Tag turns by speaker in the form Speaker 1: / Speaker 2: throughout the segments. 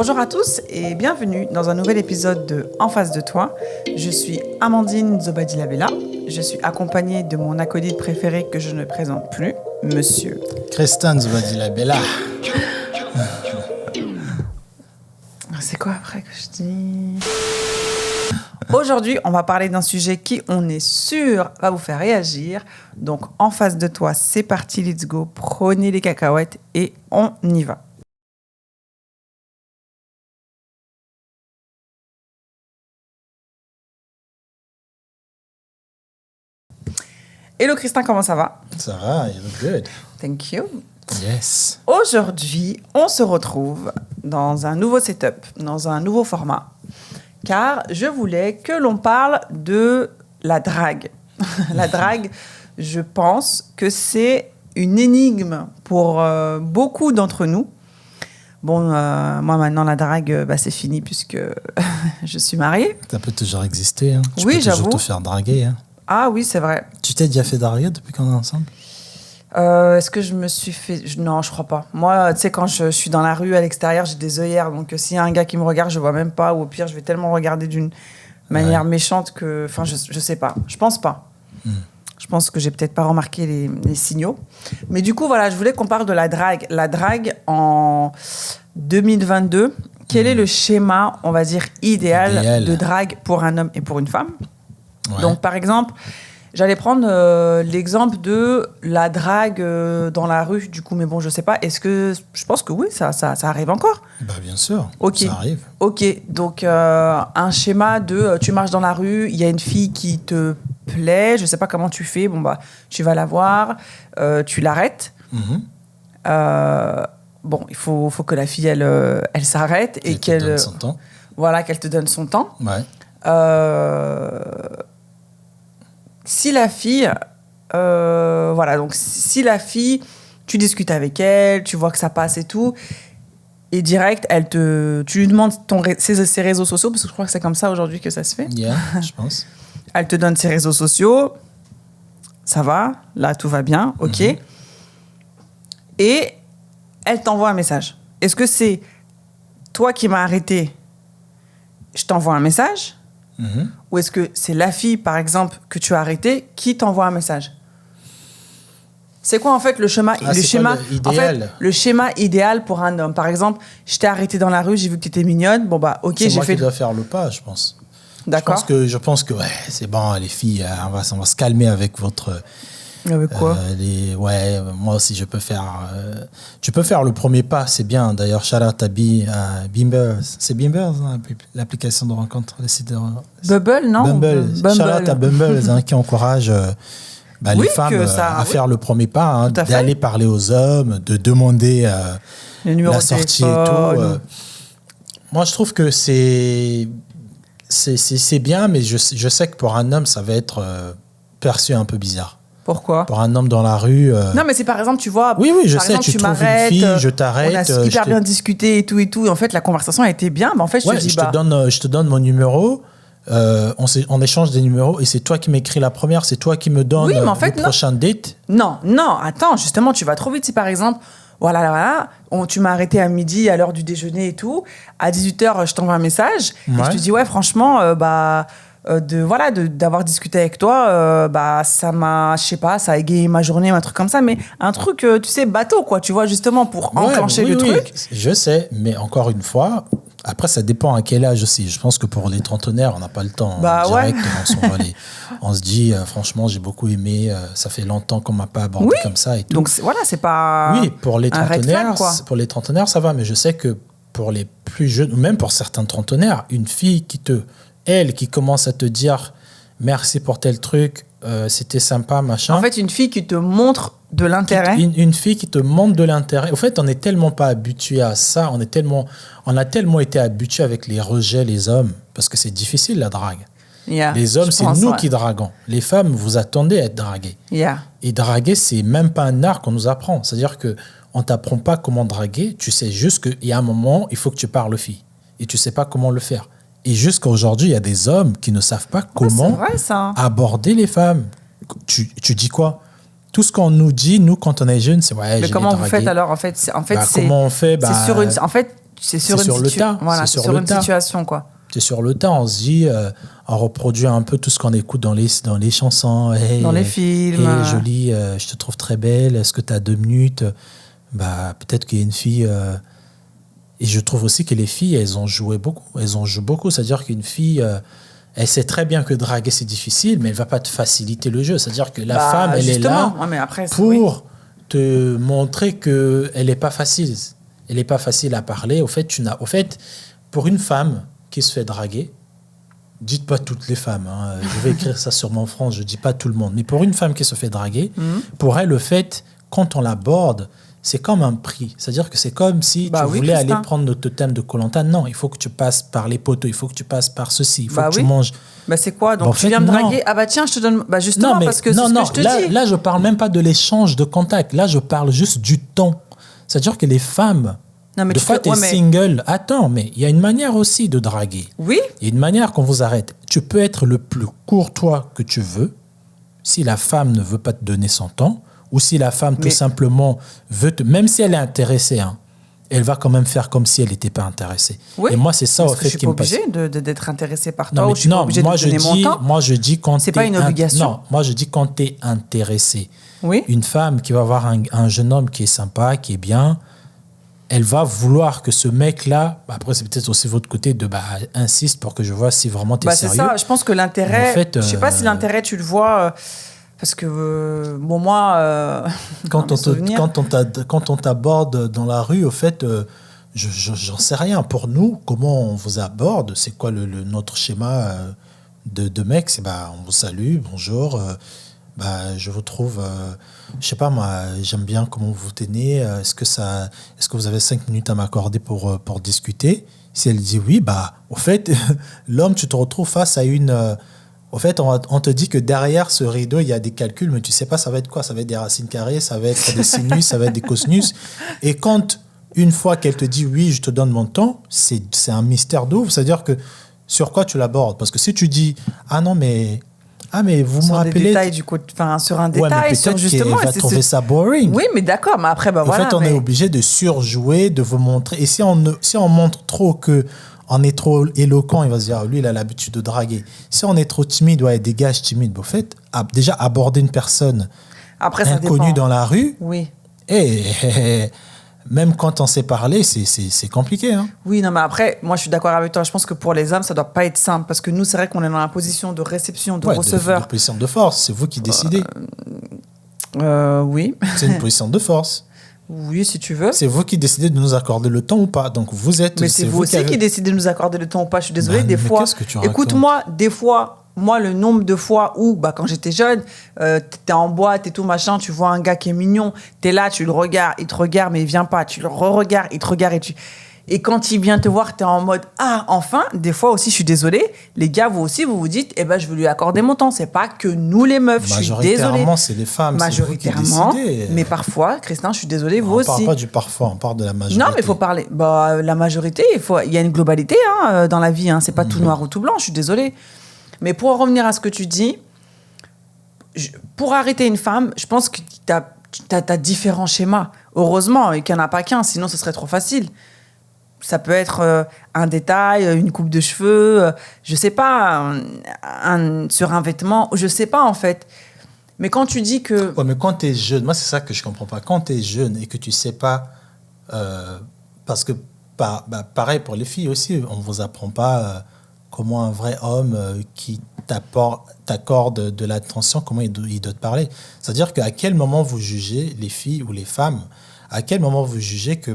Speaker 1: Bonjour à tous et bienvenue dans un nouvel épisode de En face de toi. Je suis Amandine Zobadilabella. Je suis accompagnée de mon acolyte préféré que je ne présente plus, Monsieur
Speaker 2: Christian Zobadilabella.
Speaker 1: C'est quoi après que je dis? Aujourd'hui, on va parler d'un sujet qui, on est sûr, va vous faire réagir. Donc, en face de toi, c'est parti, let's go. Prenez les cacahuètes et on y va. Hello Christin, comment ça va?
Speaker 2: Ça va, you look good.
Speaker 1: Thank you.
Speaker 2: Yes.
Speaker 1: Aujourd'hui, on se retrouve dans un nouveau setup, dans un nouveau format, car je voulais que l'on parle de la drague. La drague, je pense que c'est une énigme pour beaucoup d'entre nous. Bon, moi maintenant, la drague, c'est fini puisque je suis mariée.
Speaker 2: Ça peut toujours exister. Hein. Tu
Speaker 1: Oui,
Speaker 2: peux
Speaker 1: j'avoue.
Speaker 2: toujours te faire draguer. Hein.
Speaker 1: Ah oui, c'est vrai.
Speaker 2: Tu t'es déjà fait draguer depuis qu'on est ensemble?
Speaker 1: Est-ce que je me suis fait... Non, je crois pas. Moi, tu sais, quand je suis dans la rue, à l'extérieur, j'ai des œillères. Donc, s'il y a un gars qui me regarde, je vois même pas. Ou au pire, je vais tellement regarder d'une manière méchante que... Enfin, je sais pas. Je pense pas. Je pense que j'ai peut-être pas remarqué les signaux. Mais du coup, voilà, je voulais qu'on parle de la drague. La drague en 2022. Quel est le schéma, on va dire, idéal de drague pour un homme et pour une femme?
Speaker 2: Ouais.
Speaker 1: Donc, par exemple... J'allais prendre l'exemple de la drague dans la rue, du coup, mais bon, je sais pas. Est-ce que... Je pense que oui, ça arrive encore.
Speaker 2: Bah, bien sûr,
Speaker 1: Ok.
Speaker 2: ça arrive.
Speaker 1: Ok, donc un schéma de... tu marches dans la rue, il y a une fille qui te plaît, je sais pas comment tu fais, bon, bah, tu vas la voir, tu l'arrêtes. Bon, il faut que la fille, elle s'arrête et qu'elle...
Speaker 2: te donne son temps.
Speaker 1: Voilà, qu'elle te donne son temps.
Speaker 2: Ouais.
Speaker 1: Si la fille, voilà, donc si la fille, tu discutes avec elle, tu vois que ça passe et tout, et direct, tu lui demandes ses réseaux sociaux, parce que je crois que c'est comme ça aujourd'hui que ça se fait.
Speaker 2: Yeah, je pense.
Speaker 1: Elle te donne ses réseaux sociaux, ça va, là tout va bien, ok. Et elle t'envoie un message. Est-ce que c'est toi qui m'as arrêté, je t'envoie un message? Ou est-ce que c'est la fille, par exemple, que tu as arrêtée, qui t'envoie un message? C'est quoi, en fait, le schéma
Speaker 2: idéal.
Speaker 1: Le schéma idéal pour un homme. Par exemple, je t'ai arrêtée dans la rue, j'ai vu que tu étais mignonne. Bon, bah, ok,
Speaker 2: c'est
Speaker 1: j'ai
Speaker 2: moi
Speaker 1: fait...
Speaker 2: qui dois faire le pas, je pense.
Speaker 1: D'accord.
Speaker 2: Je pense que ouais, c'est bon, les filles, on va se calmer avec votre...
Speaker 1: Avec quoi?
Speaker 2: Moi aussi, je peux faire... tu peux faire le premier pas, c'est bien. D'ailleurs, shout out à Bimbers. C'est Bimbers, hein, l'application de rencontre, le site de...
Speaker 1: Bumble, non?
Speaker 2: Bumble. Shout out à Bumble, hein, qui encourage les femmes à faire le premier pas, hein, d'aller parler aux hommes, de demander la sortie et tout. Moi, je trouve que c'est bien, mais je sais que pour un homme, ça va être perçu un peu bizarre.
Speaker 1: Pourquoi?
Speaker 2: Pour un homme dans la rue...
Speaker 1: Non, mais c'est par exemple, tu vois...
Speaker 2: Oui, je sais,
Speaker 1: exemple,
Speaker 2: tu trouves une fille, je t'arrête...
Speaker 1: On a hyper bien discuté et tout. Et en fait, la conversation a été bien. Mais en fait, je te dis...
Speaker 2: je te donne mon numéro, on échange des numéros, et c'est toi qui m'écris la première, c'est toi qui me donne le prochain date.
Speaker 1: Non, attends, justement, tu vas trop vite. Si par exemple... Voilà, tu m'as arrêté à midi, à l'heure du déjeuner et tout. À 18h, je t'envoie un message. Et je te dis, franchement, d'avoir discuté avec toi, ça m'a, je sais pas, ça a égayé ma journée, un truc comme ça. Mais un truc, tu sais, bateau, quoi, tu vois, justement, pour enclencher le truc.
Speaker 2: Je sais, mais encore une fois, après, ça dépend à quel âge aussi. Je pense que pour les trentenaires, on n'a pas le temps direct. On se dit, franchement, j'ai beaucoup aimé, ça fait longtemps qu'on m'a pas abordé comme ça et tout.
Speaker 1: Donc, c'est pas.
Speaker 2: Oui, pour les trentenaires,
Speaker 1: flag,
Speaker 2: pour les trentenaires, ça va, mais je sais que pour les plus jeunes, ou même pour certains trentenaires, une fille qui commence à te dire merci pour tel truc, c'était sympa, machin.
Speaker 1: En fait, une fille qui te montre de l'intérêt.
Speaker 2: Une fille qui te montre de l'intérêt. Au fait, on n'est tellement pas habitué à ça, on a tellement été habitué avec les rejets, les hommes, parce que c'est difficile la drague. Les hommes, c'est nous qui draguons. Les femmes, vous attendez à être draguées. Et draguer, c'est même pas un art qu'on nous apprend. C'est-à-dire que on t'apprend pas comment draguer, tu sais juste qu'il y a un moment, il faut que tu parles aux filles. Et tu sais pas comment le faire. Et jusqu'à aujourd'hui, il y a des hommes qui ne savent pas comment aborder les femmes. Tu dis quoi? Tout ce qu'on nous dit, nous, quand on est jeune, c'est
Speaker 1: mais comment vous faites alors? En fait,
Speaker 2: comment on fait?
Speaker 1: En fait, c'est sur le tas. Voilà, c'est sur une situation, quoi.
Speaker 2: C'est sur le tas, on se dit, on reproduit un peu tout ce qu'on écoute dans les chansons. Hey,
Speaker 1: dans les films.
Speaker 2: Hey, jolie, je te trouve très belle, est-ce que tu as 2 minutes? Bah, peut-être qu'il y a une fille... et je trouve aussi que les filles, elles ont joué beaucoup. Elles en jouent beaucoup, c'est-à-dire qu'une fille... elle sait très bien que draguer, c'est difficile, mais elle ne va pas te faciliter le jeu. C'est-à-dire que la femme, elle est là pour te montrer qu'elle n'est pas facile. Elle n'est pas facile à parler. Au fait, pour une femme qui se fait draguer, dites pas toutes les femmes, hein, je vais écrire ça sur mon front, je ne dis pas tout le monde, mais pour une femme qui se fait draguer, pour elle, le fait, quand on l'aborde, c'est comme un prix. C'est-à-dire que c'est comme si tu voulais aller prendre notre thème de Koh-Lanta. Non, il faut que tu passes par les poteaux, il faut que tu passes par ceci, il faut que tu manges.
Speaker 1: Bah c'est quoi? Donc tu viens me draguer? Ah bah tiens, je te donne... Bah justement,
Speaker 2: non, mais,
Speaker 1: parce que c'est ce que je te dis.
Speaker 2: Là, je parle même pas de l'échange de contact. Là, je parle juste du temps. C'est-à-dire que les femmes... de fois, tu es single. Attends, mais il y a une manière aussi de draguer.
Speaker 1: Oui.
Speaker 2: Il y a une manière qu'on vous arrête. Tu peux être le plus courtois que tu veux. Si la femme ne veut pas te donner son temps, ou si la femme tout simplement veut te... Même si elle est intéressée, hein, elle va quand même faire comme si elle n'était pas intéressée.
Speaker 1: Oui.
Speaker 2: Et moi, c'est ça,
Speaker 1: au fait, qui me passe. Je suis pas obligée d'être intéressée par toi,
Speaker 2: non,
Speaker 1: ou je suis pas obligée de te donner mon temps.
Speaker 2: Moi, je dis quand
Speaker 1: c'est pas une obligation.
Speaker 2: Non, moi, je dis quand tu es intéressé.
Speaker 1: Oui.
Speaker 2: Une femme qui va voir un jeune homme qui est sympa, qui est bien, elle va vouloir que ce mec-là, après c'est peut-être aussi votre côté de insiste pour que je vois si vraiment tu es sérieux.
Speaker 1: C'est ça, je pense que l'intérêt, en fait, je sais pas si l'intérêt tu le vois, parce que bon moi,
Speaker 2: quand on t'aborde dans la rue, au fait, j'en sais rien. Pour nous, comment on vous aborde, c'est quoi notre schéma de mec, c'est on vous salue, bonjour. Je vous trouve, je sais pas moi, j'aime bien comment vous tenez. Est-ce que vous avez 5 minutes à m'accorder pour discuter? Si elle dit oui, au fait, l'homme, tu te retrouves face à une... au fait, on te dit que derrière ce rideau, il y a des calculs, mais tu sais pas ça va être quoi. Ça va être des racines carrées, ça va être des sinus, ça va être des cosinus. Et quand, une fois qu'elle te dit oui, je te donne mon temps, c'est un mystère d'ouvre. C'est-à-dire que sur quoi tu l'abordes? Parce que si tu dis, ah non, mais vous me rappelez...
Speaker 1: Sur un détail,
Speaker 2: sur
Speaker 1: justement...
Speaker 2: Elle va trouver ça boring.
Speaker 1: Oui, mais d'accord, mais après,
Speaker 2: En fait, on est obligé de surjouer, de vous montrer. Et si on montre trop qu'on est trop éloquent, il va se dire, lui, il a l'habitude de draguer. Si on est trop timide, il dégage timide. En fait, déjà, aborder une personne inconnue dans la rue...
Speaker 1: Oui.
Speaker 2: Et... Même quand on s'est parlé, c'est compliqué. Hein.
Speaker 1: Oui, non, mais après, moi, je suis d'accord avec toi. Je pense que pour les hommes, ça ne doit pas être simple. Parce que nous, c'est vrai qu'on est dans la position de réception, de receveur.
Speaker 2: De position de force. C'est vous qui décidez.
Speaker 1: Oui.
Speaker 2: C'est une position de force.
Speaker 1: Oui, si tu veux.
Speaker 2: C'est vous qui décidez de nous accorder le temps ou pas. Donc, vous êtes...
Speaker 1: Mais c'est vous aussi qui décidez de nous accorder le temps ou pas. Je suis désolée, des fois...
Speaker 2: Qu'est-ce que tu racontes ?
Speaker 1: Écoute-moi, des fois... Moi, le nombre de fois où, quand j'étais jeune, t'es en boîte et tout, machin, tu vois un gars qui est mignon, t'es là, tu le regardes, il te regarde, mais il vient pas. Tu le re-regardes, il te regarde et quand il vient te voir, t'es en mode « Ah, enfin !» Des fois aussi, je suis désolée, les gars, vous aussi, vous vous dites « je veux lui accorder mon temps. » C'est pas que nous, les meufs, je suis désolée.
Speaker 2: Majoritairement, c'est les femmes,
Speaker 1: majoritairement, c'est vous qui décidez. Mais parfois, Christin, je suis désolée, vous aussi.
Speaker 2: On parle pas du parfois, on parle de la majorité.
Speaker 1: Non, mais il faut parler. La majorité, il y a une globalité dans la vie. C'est pas tout noir ou tout blanc, je suis désolée. Mais pour en revenir à ce que tu dis, pour arrêter une femme, je pense que tu as différents schémas. Heureusement, et qu'il n'y en a pas qu'un, sinon ce serait trop facile. Ça peut être un détail, une coupe de cheveux, je sais pas, sur un vêtement, je sais pas en fait. Mais quand tu dis que...
Speaker 2: Ouais, mais quand tu es jeune, moi c'est ça que je comprends pas. Quand tu es jeune et que tu sais pas... parce que pareil pour les filles aussi, on vous apprend pas... comment un vrai homme qui t'accorde de l'attention, comment il doit te parler. C'est-à-dire qu'à quel moment vous jugez, les filles ou les femmes, à quel moment vous jugez que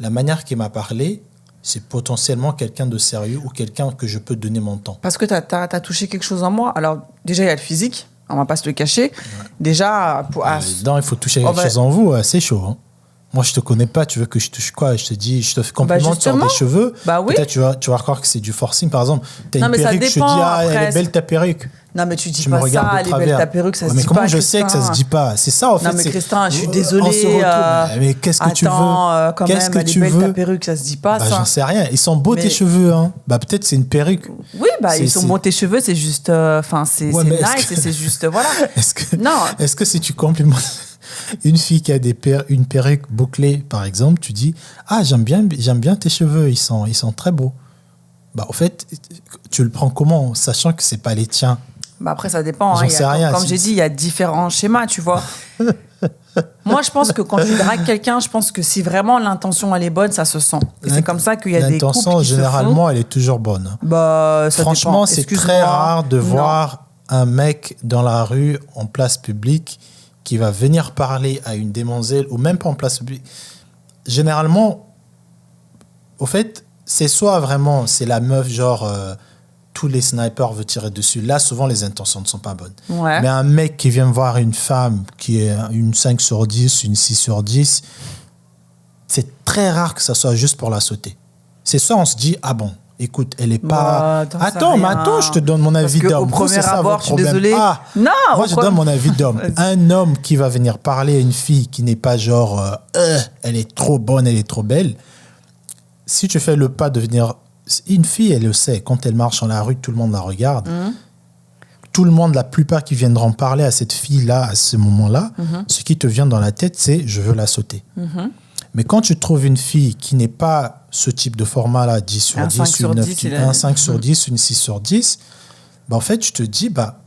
Speaker 2: la manière qu'il m'a parlé, c'est potentiellement quelqu'un de sérieux ou quelqu'un que je peux donner mon temps.
Speaker 1: Parce que tu as touché quelque chose en moi. Alors déjà, il y a le physique, on ne va pas se le cacher. Ouais. Déjà...
Speaker 2: il faut toucher quelque chose en vous, c'est chaud. Hein. Moi, je te connais pas, tu veux que je touche quoi? Je te dis, je te complimente sur tes cheveux.
Speaker 1: Oui.
Speaker 2: Peut-être tu vas croire que c'est du forcing. Par exemple, tu as une perruque, je te dis, elle est belle ta perruque.
Speaker 1: Non, mais tu dis pas ça, elle est belle ta perruque, ça se dit pas.
Speaker 2: Mais comment je sais que ça se dit pas? C'est ça, en fait.
Speaker 1: Non, mais Christin, je suis désolée.
Speaker 2: Mais qu'est-ce que tu veux?
Speaker 1: Quand même, elle est belle ta perruque, ça se dit pas, ça.
Speaker 2: J'en sais rien. Ils sont beaux tes cheveux, hein. Peut-être c'est une perruque.
Speaker 1: Oui, ils sont beaux tes cheveux, c'est juste. C'est nice et c'est juste. Voilà.
Speaker 2: Est-ce que si tu complimentes. Une fille qui a une perruque bouclée, par exemple, tu dis « Ah, j'aime bien tes cheveux, ils sont très beaux. » Bah, au fait, tu le prends comment, sachant que c'est pas les tiens?
Speaker 1: Bah après, ça dépend.
Speaker 2: J'en sais rien.
Speaker 1: Comme j'ai dit, il y a différents schémas, tu vois. Moi, je pense que quand tu dragues quelqu'un, je pense que si vraiment l'intention, elle est bonne, ça se sent. Et c'est comme ça qu'il y a des couples
Speaker 2: L'intention, généralement, elle est toujours bonne.
Speaker 1: Bah, ça
Speaker 2: Franchement,
Speaker 1: dépend.
Speaker 2: c'est très rare de voir un mec dans la rue, en place publique, qui va venir parler à une demoiselle, ou même pas en place publique. Généralement, au fait, c'est soit vraiment, c'est la meuf, genre, tous les snipers veulent tirer dessus. Là, souvent, les intentions ne sont pas bonnes.
Speaker 1: Ouais.
Speaker 2: Mais un mec qui vient voir une femme qui est une 5 sur 10, une 6 sur 10, c'est très rare que ça soit juste pour la sauter. C'est ça, on se dit, ah bon, écoute, elle est pas... Attends, je te donne mon avis d'homme.
Speaker 1: Au premier abord, je suis désolée.
Speaker 2: Non, moi, je donne mon avis d'homme. Un homme qui va venir parler à une fille qui n'est pas genre, elle est trop bonne, elle est trop belle. Si tu fais le pas de venir... Une fille, elle le sait. Quand elle marche dans la rue, tout le monde la regarde. Tout le monde, la plupart qui viendront parler à cette fille-là, à ce moment-là, ce qui te vient dans la tête, c'est « je veux la sauter ». Mais quand tu trouves une fille qui n'est pas ce type de format-là, 10 sur 10, une 9, un 5 sur 10, une 6 sur 10, bah en fait, tu te dis, bah,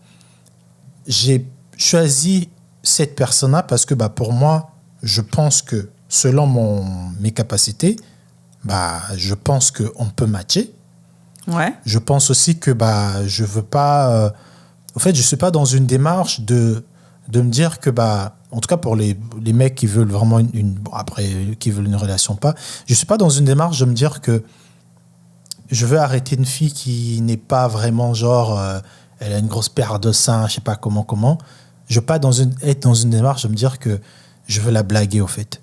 Speaker 2: j'ai choisi cette personne-là parce que bah, pour moi, je pense que selon mes capacités, bah, je pense qu'on peut matcher.
Speaker 1: Ouais.
Speaker 2: Je pense aussi que bah, je veux pas... en fait, je ne suis pas dans une démarche de me dire que... bah, en tout cas, pour les mecs qui veulent vraiment qui veulent une relation pas, je ne suis pas dans une démarche de me dire que je veux arrêter une fille qui n'est pas vraiment genre... elle a une grosse paire de seins, je ne sais pas comment. Je ne veux pas être dans une démarche de me dire que je veux la blaguer, au fait.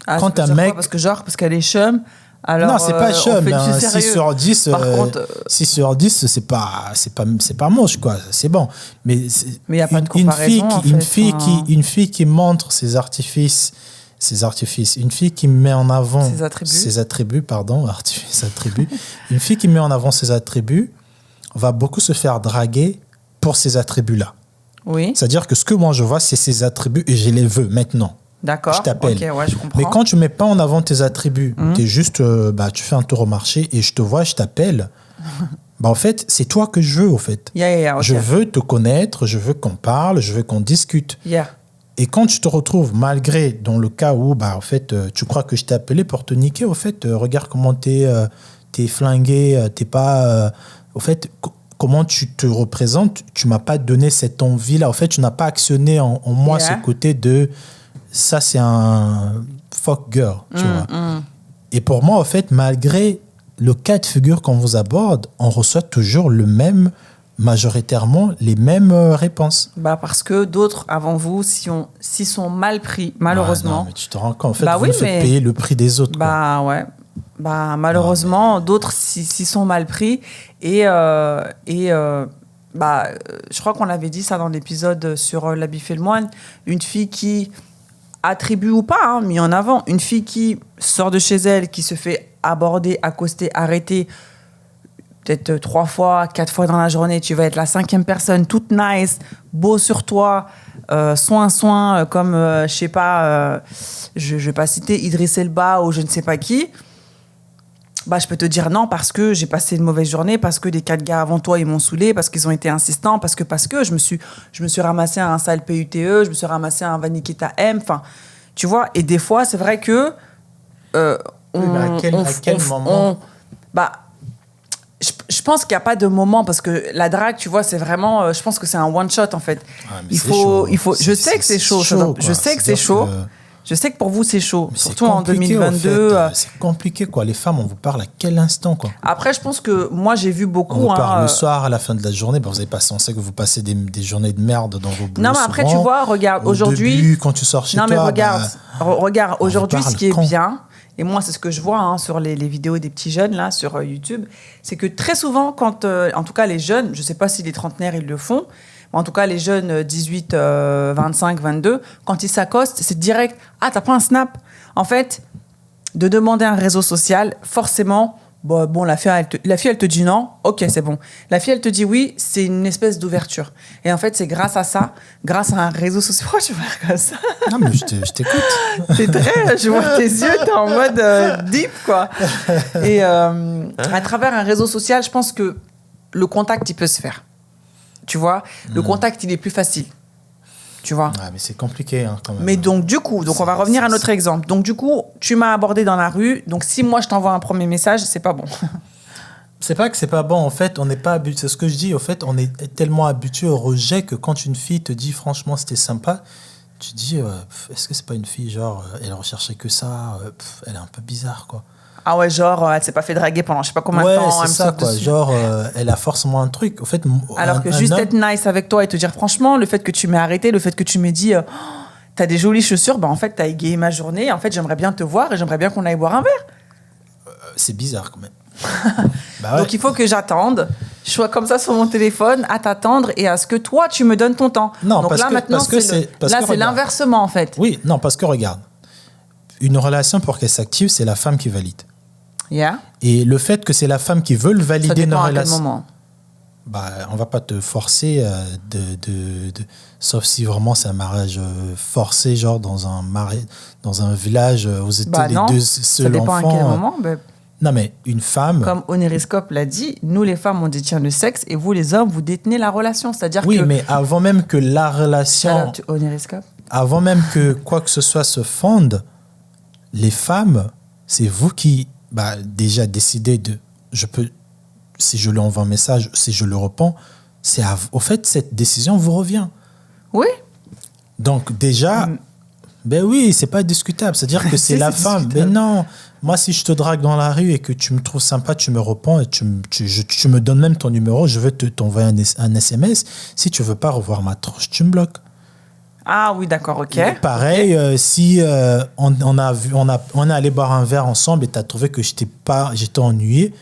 Speaker 1: Ah, quand un mec... Parce qu'elle est chum. Alors,
Speaker 2: non, c'est pas chum. 6 sur 10,
Speaker 1: par contre,
Speaker 2: 6 sur 10, c'est pas moche, quoi. C'est bon. Mais
Speaker 1: il n'y a pas de comparaison,
Speaker 2: une fille qui montre ses artifices, une fille qui met en avant ses attributs, une fille qui met en avant ses attributs va beaucoup se faire draguer pour ces attributs-là.
Speaker 1: Oui.
Speaker 2: C'est-à-dire que ce que moi je vois, c'est ses attributs et je les veux maintenant.
Speaker 1: D'accord.
Speaker 2: Je t'appelle.
Speaker 1: Okay, ouais, je comprends.
Speaker 2: Mais quand tu ne mets pas en avant tes attributs, t'es juste, tu fais un tour au marché et je te vois, je t'appelle. Bah, en fait, c'est toi que je veux, au fait.
Speaker 1: Okay.
Speaker 2: Je veux te connaître, je veux qu'on parle, je veux qu'on discute.
Speaker 1: Yeah.
Speaker 2: Et quand tu te retrouves, malgré dans le cas où, bah, en fait, tu crois que je t'ai appelé pour te niquer, au fait, regarde comment t'es flingué, t'es pas... au fait, comment tu te représentes, tu m'as pas donné cette envie-là. En fait, tu n'as pas actionné en moi ce côté de... Ça, c'est un fuck girl, tu vois. Et pour moi, en fait, malgré le cas de figure qu'on vous aborde, on reçoit toujours majoritairement les mêmes réponses.
Speaker 1: Bah parce que d'autres avant vous, s'ils sont mal pris, malheureusement.
Speaker 2: Non, mais tu te rends compte. En fait, vous faites payer le prix des autres.
Speaker 1: Bah quoi. Ouais. Bah malheureusement, d'autres s'ils sont mal pris bah je crois qu'on avait dit ça dans l'épisode sur l'habit fait le moine. Une fille qui attribue ou pas, mis en avant, une fille qui sort de chez elle, qui se fait aborder, accoster, arrêter peut-être 3 fois, 4 fois dans la journée, tu vas être la 5e personne, toute nice, beau sur toi, soin, comme, je sais pas, je vais pas citer Idriss Elba ou je ne sais pas qui, bah, je peux te dire non parce que j'ai passé une mauvaise journée, parce que les 4 gars avant toi, ils m'ont saoulé, parce qu'ils ont été insistants, parce que je me suis ramassé un sale PUTE, je me suis ramassé un Vanikita M, enfin, tu vois, et des fois, c'est vrai que
Speaker 2: à quel moment
Speaker 1: je pense qu'il n'y a pas de moment, parce que la drague, tu vois, c'est vraiment, je pense que c'est un one shot en fait. Je sais que c'est chaud. Je sais que c'est chaud. Je sais que pour vous, c'est chaud. Mais surtout en 2022.
Speaker 2: C'est compliqué, quoi. Les femmes, on vous parle à quel instant, quoi.
Speaker 1: Après, je pense que moi, j'ai vu beaucoup.
Speaker 2: On vous parle le soir, à la fin de la journée. Vous n'avez pas censé que vous passez des journées de merde dans vos boulots.
Speaker 1: Non, mais après, tu vois, regarde, aujourd'hui.
Speaker 2: Au début, quand tu sors chez toi.
Speaker 1: Non, mais regarde, aujourd'hui, ce qui est bien, et moi, c'est ce que je vois sur les vidéos des petits jeunes, là, sur YouTube, c'est que très souvent, quand, en tout cas, les jeunes, je ne sais pas si les trentenaires, ils le font, en tout cas, les jeunes 18, 25, 22, quand ils s'accostent, c'est direct. Ah, t'as pas un snap? En fait, de demander un réseau social, forcément, Bon, la fille, elle te dit non. Ok, c'est bon. La fille, elle te dit oui. C'est une espèce d'ouverture. Et en fait, c'est grâce à ça, grâce à un réseau social. Pourquoi tu vas faire comme ça?
Speaker 2: Non, mais je t'écoute.
Speaker 1: T'es très... Je vois tes yeux, t'es en mode deep, quoi. Et à travers un réseau social, je pense que le contact, il peut se faire. Tu vois, le contact, il est plus facile. Tu vois.
Speaker 2: Ouais, mais c'est compliqué quand même.
Speaker 1: Mais donc, du coup, on va revenir à notre exemple. Donc, du coup, tu m'as abordé dans la rue. Donc, si moi, je t'envoie un premier message, c'est pas bon.
Speaker 2: C'est pas que c'est pas bon. En fait, on n'est pas habitué. C'est ce que je dis. En fait, on est tellement habitué au rejet que quand une fille te dit franchement, c'était sympa, tu te dis, est-ce que c'est pas une fille, genre, elle recherchait que ça, elle est un peu bizarre, quoi.
Speaker 1: Ah ouais, genre, elle s'est pas fait draguer pendant je sais pas combien de temps.
Speaker 2: Ouais, c'est ça, quoi. Dessus. Genre, elle a forcément un truc. En fait,
Speaker 1: alors que juste être nice avec toi et te dire franchement, le fait que tu m'aies arrêté, le fait que tu m'aies dit, t'as des jolies chaussures, bah en fait, t'as égayé ma journée. En fait, j'aimerais bien te voir et j'aimerais bien qu'on aille boire un verre.
Speaker 2: C'est bizarre, quand même.
Speaker 1: Bah ouais. Donc, il faut que j'attende. Je sois comme ça sur mon téléphone, à t'attendre et à ce que toi, tu me donnes ton temps.
Speaker 2: Non,
Speaker 1: donc
Speaker 2: parce
Speaker 1: là,
Speaker 2: que,
Speaker 1: maintenant, c'est l'inversement, en fait.
Speaker 2: Oui, non, parce que regarde, une relation, pour qu'elle s'active, c'est la femme qui valide.
Speaker 1: Yeah.
Speaker 2: Et le fait que c'est la femme qui veut valider une relation.
Speaker 1: À quel moment?
Speaker 2: Bah, on va pas te forcer sauf si vraiment c'est un mariage forcé, genre dans un village où vous êtes les deux seuls enfants.
Speaker 1: Ça dépend à quel moment.
Speaker 2: Non, mais une femme...
Speaker 1: Comme Oniriscope l'a dit, nous les femmes, on détient le sexe et vous les hommes, vous détenez la relation. C'est-à-dire
Speaker 2: oui, mais avant même que la relation...
Speaker 1: Oniriscope.
Speaker 2: Avant même que quoi que ce soit se fonde, les femmes, c'est vous qui... déjà décider de si je lui envoie un message, si je le réponds, au fait cette décision vous revient.
Speaker 1: Oui.
Speaker 2: Donc déjà ben oui, c'est pas discutable, c'est-à-dire que c'est la femme. Ben non, moi si je te drague dans la rue et que tu me trouves sympa, tu me réponds et tu me donnes même ton numéro, je veux t'envoyer un SMS. Si tu veux pas revoir ma tronche, tu me bloques.
Speaker 1: Ah oui, d'accord, ok.
Speaker 2: Et pareil, si on est allé boire un verre ensemble et tu as trouvé que j'étais ennuyé,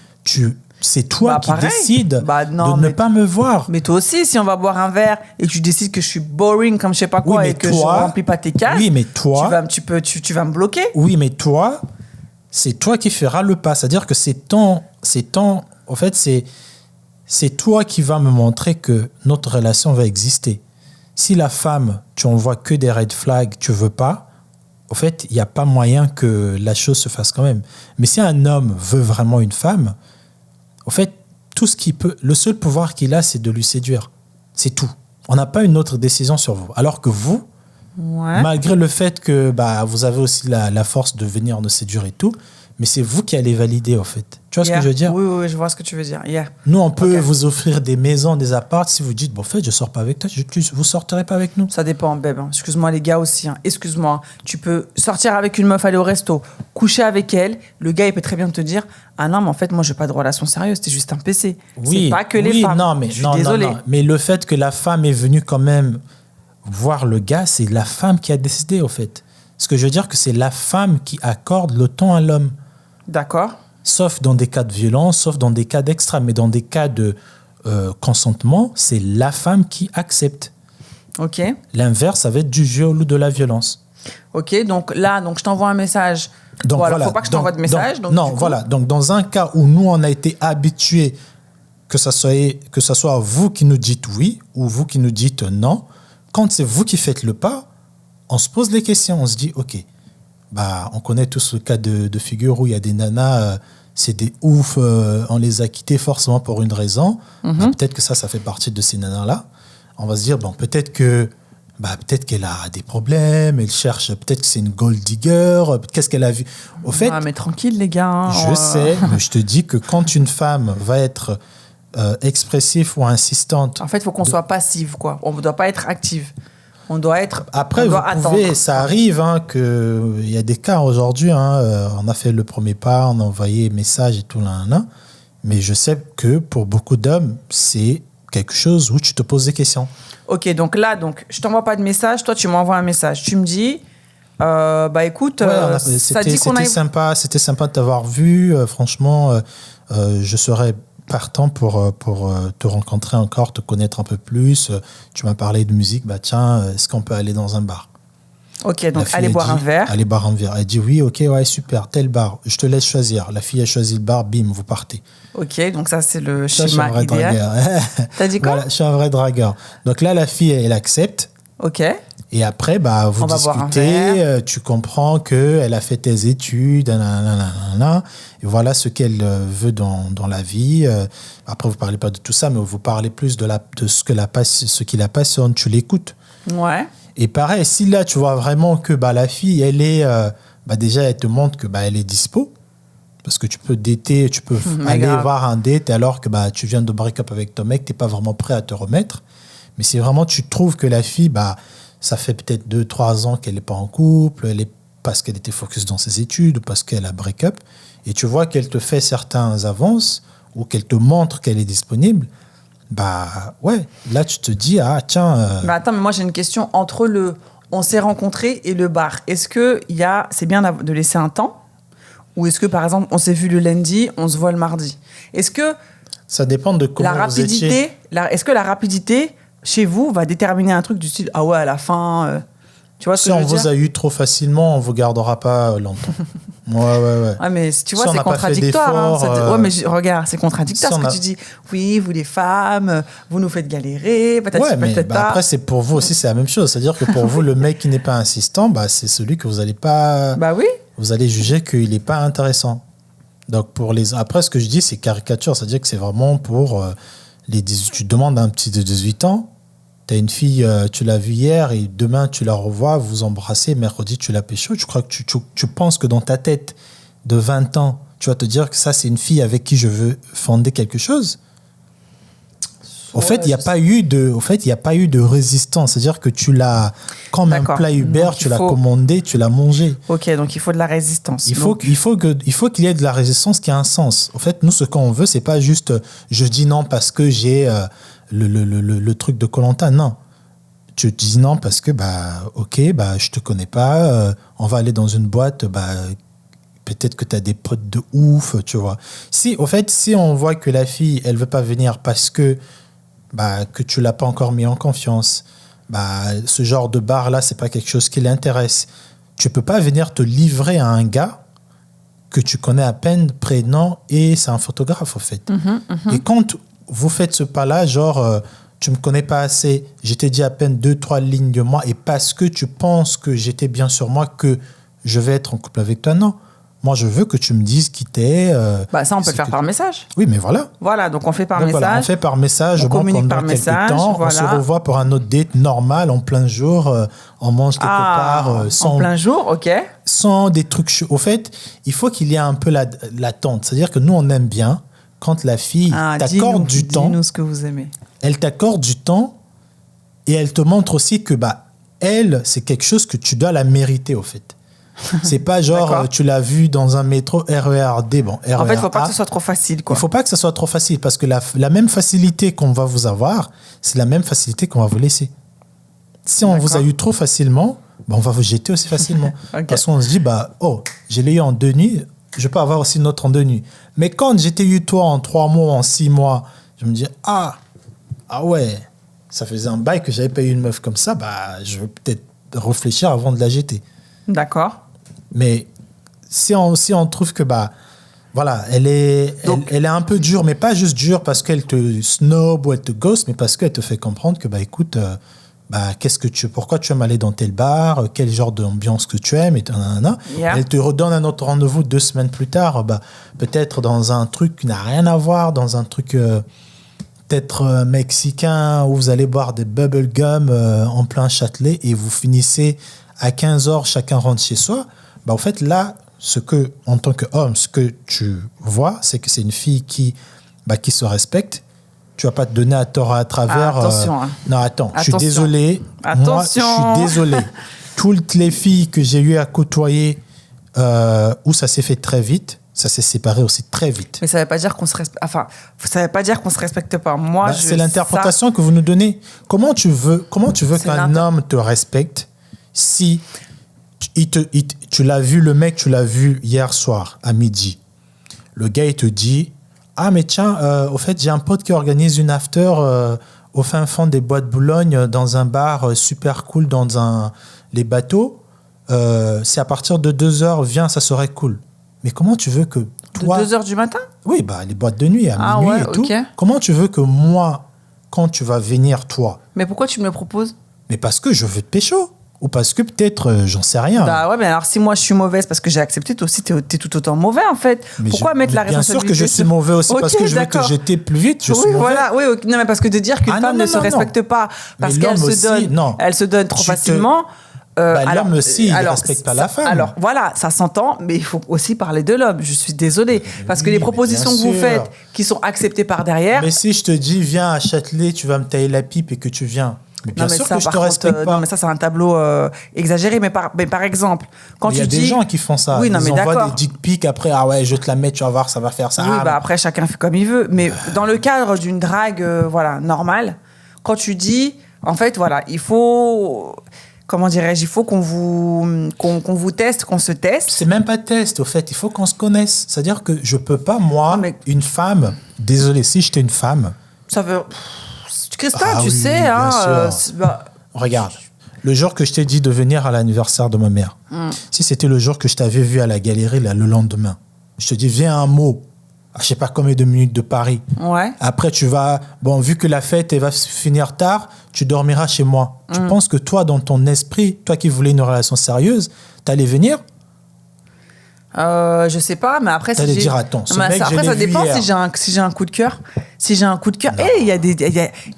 Speaker 2: c'est toi qui décides de ne pas me voir.
Speaker 1: Mais toi aussi, si on va boire un verre et que tu décides que je suis boring comme je sais pas quoi et que je remplis pas tes cases,
Speaker 2: oui, mais toi,
Speaker 1: tu vas me bloquer.
Speaker 2: Oui, mais toi, c'est toi qui feras le pas. C'est-à-dire que en fait, c'est toi qui vas me montrer que notre relation va exister. Si la femme, tu envoies que des red flags, tu veux pas, au fait, il n'y a pas moyen que la chose se fasse quand même. Mais si un homme veut vraiment une femme, au fait, le seul pouvoir qu'il a, c'est de lui séduire. C'est tout. On n'a pas une autre décision sur vous. Alors que vous, malgré le fait que vous avez aussi la force de venir nous séduire et tout, mais c'est vous qui allez valider, en fait. Tu vois ce que je veux dire?
Speaker 1: Oui, je vois ce que tu veux dire. Yeah.
Speaker 2: Nous, on peut vous offrir des maisons, des apparts. Si vous dites, en fait, je ne sors pas avec toi, vous ne sortirez pas avec nous.
Speaker 1: Ça dépend, babe. Excuse-moi, les gars aussi. Excuse-moi. Tu peux sortir avec une meuf, aller au resto, coucher avec elle. Le gars, il peut très bien te dire, ah non, mais en fait, moi, je n'ai pas de relation sérieuse. C'était juste un PC.
Speaker 2: Oui,
Speaker 1: c'est pas que les femmes.
Speaker 2: Non, mais,
Speaker 1: je suis désolée.
Speaker 2: Non. Mais le fait que la femme est venue quand même voir le gars, c'est la femme qui a décidé, au fait. Ce que je veux dire, que c'est la femme qui accorde le temps à l'homme.
Speaker 1: D'accord.
Speaker 2: Sauf dans des cas de violence, sauf dans des cas d'extrême. Mais dans des cas de consentement, c'est la femme qui accepte.
Speaker 1: Ok.
Speaker 2: L'inverse, ça va être du jeu ou de la violence.
Speaker 1: Ok, donc là, je t'envoie un message. Donc voilà, faut pas que je t'envoie de message.
Speaker 2: Donc dans un cas où nous, on a été habitués que ça soit vous qui nous dites oui ou vous qui nous dites non, quand c'est vous qui faites le pas, on se pose les questions, on se dit, ok, on connaît tous le cas de figure où il y a des nanas, c'est des oufs, on les a quittés forcément pour une raison. Peut-être que ça fait partie de ces nanas-là. On va se dire, peut-être qu'elle a des problèmes, elle cherche, peut-être que c'est une gold digger, qu'est-ce qu'elle a vu. Au fait,
Speaker 1: mais tranquille les gars.
Speaker 2: Je sais, mais je te dis que quand une femme va être expressive ou insistante...
Speaker 1: En fait, il faut qu'on soit passive, quoi. On ne doit pas être active. On doit être.
Speaker 2: Après, ça arrive qu'il y a des cas aujourd'hui. On a fait le premier pas, on a envoyé message et tout là. Mais je sais que pour beaucoup d'hommes, c'est quelque chose où tu te poses des questions.
Speaker 1: Ok, donc là, je t'envoie pas de message. Toi, tu m'envoies un message. Tu me dis, écoute, ça dit qu'on a.
Speaker 2: C'était sympa de t'avoir vu. Franchement, je serais partant pour te rencontrer encore, te connaître un peu plus. Tu m'as parlé de musique, tiens, est-ce qu'on peut aller dans un bar?
Speaker 1: Ok, donc allez boire un verre.
Speaker 2: Allez boire un verre. Elle dit oui, ok, ouais, super, tel bar. Je te laisse choisir. La fille a choisi le bar, bim, vous partez.
Speaker 1: Ok, donc ça, c'est le schéma idéal. T'as dit quoi?
Speaker 2: Voilà, je suis un vrai dragueur. Donc là, la fille, elle accepte.
Speaker 1: Ok.
Speaker 2: Et après, bah, vous discutez, tu comprends qu'elle a fait tes études, nanana, et voilà ce qu'elle veut dans la vie. Après, vous ne parlez pas de tout ça, mais vous parlez plus de ce qui la passionne, tu l'écoutes.
Speaker 1: Ouais.
Speaker 2: Et pareil, si là, tu vois vraiment que bah, la fille, elle est... déjà, elle te montre que bah, elle est dispo, parce que tu peux dater, tu peux aller voir un date alors que bah, tu viens de break up avec ton mec, tu n'es pas vraiment prêt à te remettre. Mais si vraiment tu trouves que la fille... bah, ça fait peut-être 2-3 ans qu'elle n'est pas en couple, parce qu'elle était focus dans ses études, ou parce qu'elle a break-up, et tu vois qu'elle te fait certains avances, ou qu'elle te montre qu'elle est disponible, bah ouais, là tu te dis, ah tiens...
Speaker 1: Bah attends, mais moi j'ai une question entre le « on s'est rencontrés » et le bar. Est-ce que c'est bien de laisser un temps, ou est-ce que par exemple on s'est vu le lundi, on se voit le mardi? Est-ce que...
Speaker 2: Ça dépend de comment vous étiez.
Speaker 1: Est-ce que la rapidité... chez vous, va déterminer un truc du style, ah ouais, à la fin, tu vois ce que je veux dire?
Speaker 2: Si on vous a eu trop facilement, on ne vous gardera pas longtemps. Ouais.
Speaker 1: Ouais, mais tu vois, c'est contradictoire. Ouais, mais regarde, c'est contradictoire ce que tu dis. Oui, vous les femmes, vous nous faites galérer.
Speaker 2: Ouais, mais après, c'est pour vous aussi, c'est la même chose. C'est-à-dire que pour vous, le mec qui n'est pas insistant, bah, c'est celui que vous n'allez pas...
Speaker 1: Bah oui.
Speaker 2: Vous allez juger qu'il n'est pas intéressant. Donc, après, ce que je dis, c'est caricature. C'est-à-dire que c'est vraiment pour les 18... Tu demandes à un petit de 18 ans, t'as une fille, tu l'as vue hier et demain tu la revois, vous vous embrassez, mercredi tu la pécho. Tu crois que tu penses que dans ta tête de 20 ans, tu vas te dire que ça c'est une fille avec qui je veux fonder quelque chose? Au fait, il n'y a pas eu de résistance. C'est-à-dire que tu l'as, comme un plat Uber, tu l'as commandé, tu l'as mangé.
Speaker 1: Ok, donc il faut de la résistance.
Speaker 2: Il faut qu'il y ait de la résistance qui a un sens. En fait, nous, ce qu'on veut, c'est pas juste je dis non parce que j'ai le truc de Koh-Lanta. Non. Tu dis non parce que, je te connais pas, on va aller dans une boîte, peut-être que tu as des potes de ouf, tu vois. Si on voit que la fille, elle veut pas venir parce que tu l'as pas encore mis en confiance, ce genre de bar-là, c'est pas quelque chose qui l'intéresse. Tu peux pas venir te livrer à un gars que tu connais à peine, prénom, et c'est un photographe, au fait. Et quand vous faites ce pas-là, genre, tu me connais pas assez, je t'ai dit à peine 2-3 lignes de moi, et parce que tu penses que j'étais bien sur moi, que je vais être en couple avec toi, non. Moi, je veux que tu me dises qui t'es.
Speaker 1: Ça, on peut le faire par message.
Speaker 2: Oui, mais voilà.
Speaker 1: Voilà, donc on fait par message.
Speaker 2: Voilà, on fait par message.
Speaker 1: On communique par message.
Speaker 2: Temps, voilà. On se revoit pour un autre date normal, en plein jour. On mange quelque part.
Speaker 1: En plein jour, ok.
Speaker 2: Sans des trucs... Au fait, il faut qu'il y ait un peu l'attente. C'est-à-dire que nous, on aime bien quand la fille t'accorde du temps.
Speaker 1: Dis-nous ce que vous aimez.
Speaker 2: Elle t'accorde du temps et elle te montre aussi que, elle, c'est quelque chose que tu dois la mériter, au fait. C'est pas genre tu l'as vu dans un métro RERD. Bon, RER
Speaker 1: en fait, il faut pas que ce soit trop facile, quoi.
Speaker 2: Il faut pas que ce soit trop facile parce que la même facilité qu'on va vous avoir, c'est la même facilité qu'on va vous laisser. Si on vous a eu trop facilement, on va vous jeter aussi facilement. Parce qu'on se dit, je l'ai eu en 2 nuits, je peux avoir aussi une autre en 2 nuits. Mais quand j'étais eu toi en 3 mois, en 6 mois, je me dis, ah ouais, ça faisait un bail que j'avais pas eu une meuf comme ça, je vais peut-être réfléchir avant de la jeter.
Speaker 1: D'accord.
Speaker 2: Mais si on trouve que elle est un peu dure, mais pas juste dure parce qu'elle te snob ou elle te ghost, mais parce qu'elle te fait comprendre que écoute, pourquoi tu aimes aller dans tel bar, quel genre d'ambiance que tu aimes, et elle te redonne un autre rendez-vous 2 semaines plus tard, peut-être dans un truc qui n'a rien à voir, dans un truc peut-être mexicain où vous allez boire des bubble gum en plein Châtelet et vous finissez à 15h, chacun rentre chez soi. En fait, là, en tant qu'homme, ce que tu vois, c'est que c'est une fille qui se respecte. Tu vas pas te donner à tort à travers.
Speaker 1: Attention.
Speaker 2: Non, attends, je suis désolé.
Speaker 1: Attention.
Speaker 2: Moi, je suis désolé. Toutes les filles que j'ai eu à côtoyer où ça s'est fait très vite, ça s'est séparé aussi très vite.
Speaker 1: Mais ça veut pas dire qu'on se respecte. Enfin, ça veut pas dire qu'on se respecte pas. Moi,
Speaker 2: c'est l'interprétation que vous nous donnez. Comment tu veux qu'un homme te respecte si tu l'as vu, le mec, tu l'as vu hier soir à midi. Le gars, il te dit, ah mais tiens, au fait, j'ai un pote qui organise une after au fin fond des bois de Boulogne dans un bar super cool dans les bateaux. c'est à partir de 2h, viens, ça serait cool. Mais comment tu veux que toi...
Speaker 1: De 2h du matin?
Speaker 2: Oui, les boîtes de nuit, à minuit et tout. Comment tu veux que moi, quand tu vas venir, toi...
Speaker 1: Mais pourquoi tu me le proposes?
Speaker 2: Mais parce que je veux te pécho. Ou parce que peut-être, j'en sais rien.
Speaker 1: Bah ouais, mais alors si moi je suis mauvaise parce que j'ai accepté, toi aussi t'es tout autant mauvais en fait. Pourquoi mettre la responsabilité?
Speaker 2: Bien sûr que je suis mauvais aussi parce que je veux te jeter plus vite. Je suis mauvais.
Speaker 1: Voilà, oui, non, mais parce que de dire qu'une femme ne se respecte pas parce qu'elle se donne trop facilement.
Speaker 2: L'homme aussi, il ne respecte pas la femme.
Speaker 1: Alors voilà, ça s'entend, mais il faut aussi parler de l'homme. Je suis désolée. Parce que les propositions que vous faites, qui sont acceptées par derrière.
Speaker 2: Mais si je te dis, viens à Châtelet, tu vas me tailler la pipe et que tu viens. Mais bien sûr que je te respecte pas.
Speaker 1: Non, mais ça, c'est un tableau exagéré. Mais par exemple, quand tu dis...
Speaker 2: Il y a des gens qui font ça.
Speaker 1: Oui, non,
Speaker 2: ils
Speaker 1: envoient
Speaker 2: des dick pics après, ah ouais, je te la mets, tu vas voir, ça va faire ça.
Speaker 1: Oui, après, chacun fait comme il veut. Mais dans le cadre d'une drague normale, quand tu dis, en fait, voilà, il faut... Comment dirais-je? Il faut qu'on vous teste, qu'on se teste.
Speaker 2: C'est même pas test, au fait. Il faut qu'on se connaisse. C'est-à-dire que je peux pas, moi, une femme... Désolé, si j'étais une femme...
Speaker 1: Ça veut... Christin, tu sais,
Speaker 2: regarde, le jour que je t'ai dit de venir à l'anniversaire de ma mère, si c'était le jour que je t'avais vu à la galerie là, le lendemain, je te dis viens un mot, à je sais pas combien de minutes de Paris.
Speaker 1: Ouais.
Speaker 2: Après tu vas, vu que la fête elle va finir tard, tu dormiras chez moi. Tu penses que toi dans ton esprit, toi qui voulais une relation sérieuse, t'allais venir?
Speaker 1: Je sais pas, mais après
Speaker 2: t'allais dire attends, ce mec,
Speaker 1: après ça dépend si j'ai un coup de cœur. Si j'ai un coup de cœur,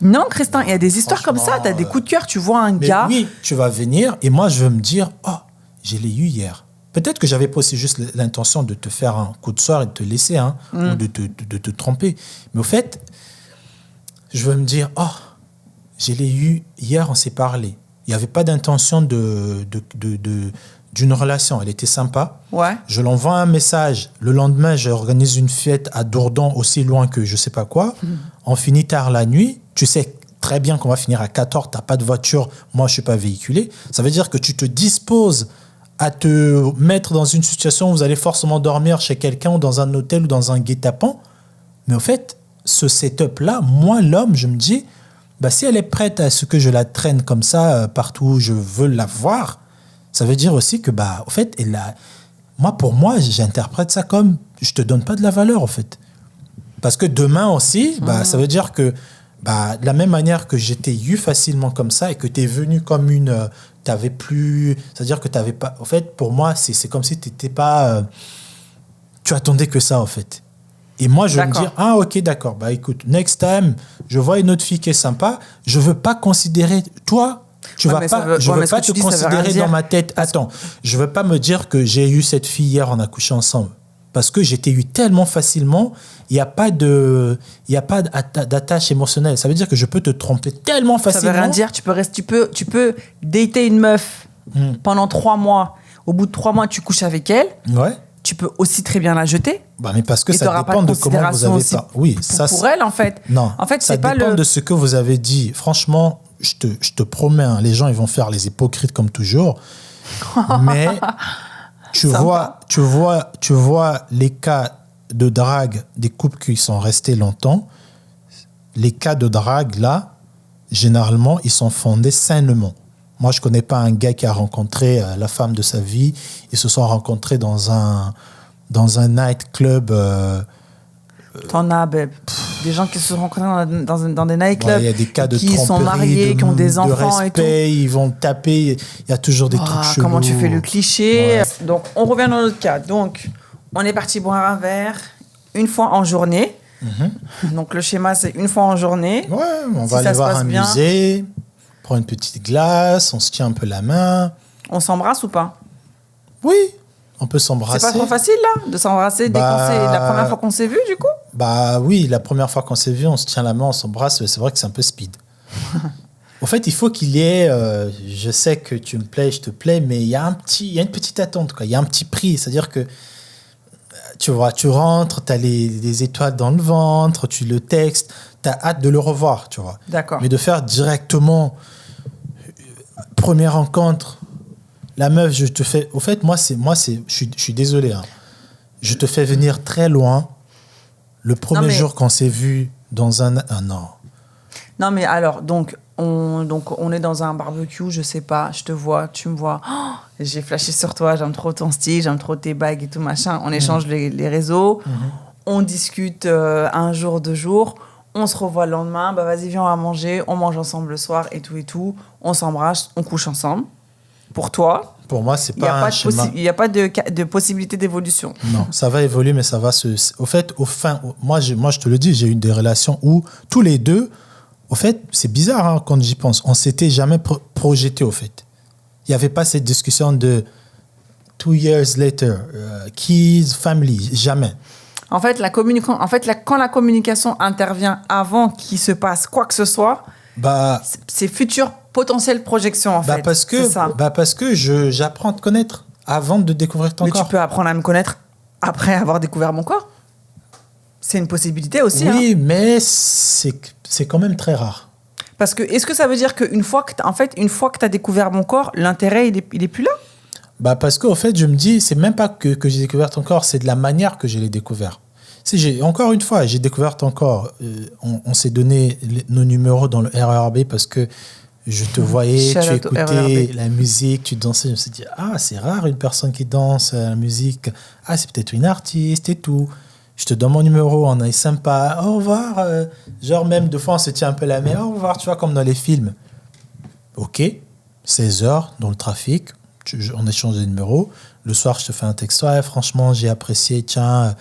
Speaker 1: non, Christin, il y a des histoires comme ça. T'as des coups de cœur, tu vois un gars.
Speaker 2: Oui, tu vas venir et moi je veux me dire je l'ai eu hier. Peut-être que j'avais pas aussi juste l'intention de te faire un coup de soir et de te laisser, ou de te tromper. Mais au fait, je veux me dire je l'ai eu hier, on s'est parlé. Il n'y avait pas d'intention d'une relation, elle était sympa.
Speaker 1: Ouais.
Speaker 2: Je l'envoie un message. Le lendemain, j'organise une fête à Dourdan, aussi loin que je sais pas quoi. On finit tard la nuit. Tu sais très bien qu'on va finir à 14h. Tu n'as pas de voiture. Moi, je suis pas véhiculé. Ça veut dire que tu te disposes à te mettre dans une situation où vous allez forcément dormir chez quelqu'un ou dans un hôtel ou dans un guet-apens. Mais au fait, ce setup-là, moi, l'homme, je me dis, si elle est prête à ce que je la traîne comme ça partout où je veux la voir, ça veut dire aussi que, au fait, pour moi, j'interprète ça comme je te donne pas de la valeur, en fait. Parce que demain aussi, ça veut dire que, de la même manière que j'étais eu facilement comme ça et que tu es venu comme une. T'avais plus. C'est-à-dire que tu n'avais pas. En fait, pour moi, c'est comme si tu n'étais pas. Tu attendais que ça, en fait. Et moi, je vais me dire, ok, d'accord. Écoute, next time, je vois une autre fille qui est sympa. Je veux pas considérer. Toi, je veux pas te considérer dans ma tête. Attends, je veux pas me dire que j'ai eu cette fille hier, on a couché ensemble. Parce que j'ai été eu tellement facilement, il n'y a pas d'attache émotionnelle. Ça veut dire que je peux te tromper tellement facilement.
Speaker 1: Ça veut rien dire. Tu peux dater une meuf pendant 3 mois. Au bout de 3 mois, tu couches avec elle.
Speaker 2: Ouais.
Speaker 1: Tu peux aussi très bien la jeter.
Speaker 2: Mais parce que ça dépend de comment vous avez pas. Oui, ça.
Speaker 1: Pour elle, en fait.
Speaker 2: Non.
Speaker 1: En fait,
Speaker 2: ça dépend de ce que vous avez dit. Franchement, je te promets, les gens, ils vont faire les hypocrites comme toujours. Mais tu vois les cas de drague des couples qui sont restés longtemps. Les cas de drague, là, généralement, ils sont fondés sainement. Moi, je ne connais pas un gars qui a rencontré la femme de sa vie. Ils se sont rencontrés dans un nightclub.
Speaker 1: T'en as, babe. Des gens qui se sont rencontrés dans des nightclubs.
Speaker 2: Il y a des cas de
Speaker 1: qui
Speaker 2: tromperie,
Speaker 1: sont mariés, qui ont des enfants
Speaker 2: respect,
Speaker 1: et tout.
Speaker 2: Ils vont taper. Il y a toujours des trucs chelous.
Speaker 1: Comment tu fais le cliché. Ouais. Donc, on revient dans notre cas. Donc, on est parti boire un verre une fois en journée. Donc, le schéma, c'est une fois en journée.
Speaker 2: Ouais, on va aller voir un musée. Prends une petite glace, on se tient un peu la main.
Speaker 1: On s'embrasse ou pas?
Speaker 2: Oui, on peut s'embrasser.
Speaker 1: C'est pas trop facile, là, de s'embrasser dès qu'on s'est... La première fois qu'on s'est vu, du coup?
Speaker 2: Oui, la première fois qu'on s'est vu, on se tient la main, on s'embrasse, mais c'est vrai que c'est un peu speed. Au fait, il faut qu'il y ait... je sais que tu me plais, je te plais, mais il y a une petite attente, quoi. Il y a un petit prix, c'est-à-dire que tu vois, tu rentres, tu as les étoiles dans le ventre, tu le textes, tu as hâte de le revoir, tu vois.
Speaker 1: D'accord.
Speaker 2: Mais de faire directement... Première rencontre, la meuf, je te fais... Au fait, je suis désolé. Je te fais venir très loin. Le premier jour qu'on s'est vu dans un... Ah non.
Speaker 1: Non, mais alors, donc, Donc, on est dans un barbecue, je sais pas, je te vois, tu me vois. Oh, j'ai flashé sur toi, j'aime trop ton style, j'aime trop tes bagues et tout, machin. On échange les réseaux, on discute un jour, 2 jours, on se revoit le lendemain, bah vas-y, viens, on va manger, on mange ensemble le soir et tout. On s'embrasse, on couche ensemble. Pour toi,
Speaker 2: pour moi, c'est pas un schéma.
Speaker 1: Il n'y a pas de possibilité d'évolution.
Speaker 2: Non, ça va évoluer, mais ça va se... Moi, je te le dis, j'ai eu des relations où tous les deux, au fait, c'est bizarre hein, quand j'y pense, on s'était jamais projeté, au fait. Il n'y avait pas cette discussion de 2 years later, kids, family, jamais.
Speaker 1: En fait, quand la communication intervient avant qu'il se passe quoi que ce soit, c'est future potentielle projection, en fait.
Speaker 2: Parce que j'apprends à te connaître avant de découvrir ton corps.
Speaker 1: Mais tu peux apprendre à me connaître après avoir découvert mon corps. C'est une possibilité aussi.
Speaker 2: Oui, mais c'est quand même très rare.
Speaker 1: Parce que, est-ce que ça veut dire qu'une fois que tu as découvert mon corps, l'intérêt, il est plus là?
Speaker 2: Parce qu'au fait, je me dis, c'est même pas que j'ai découvert ton corps, c'est de la manière que je l'ai découvert. Encore une fois, j'ai découvert ton corps. On s'est donné nos numéros dans le RERB parce que je te voyais, tu écoutais la musique, tu dansais. Je me suis dit, c'est rare une personne qui danse la musique. C'est peut-être une artiste et tout. Je te donne mon numéro, on est sympa. Au revoir. Genre même, deux fois, on se tient un peu la main. Au revoir, tu vois, comme dans les films. OK, 16h dans le trafic. On échange des numéros. Le soir, je te fais un texto. Franchement, j'ai apprécié. Tiens,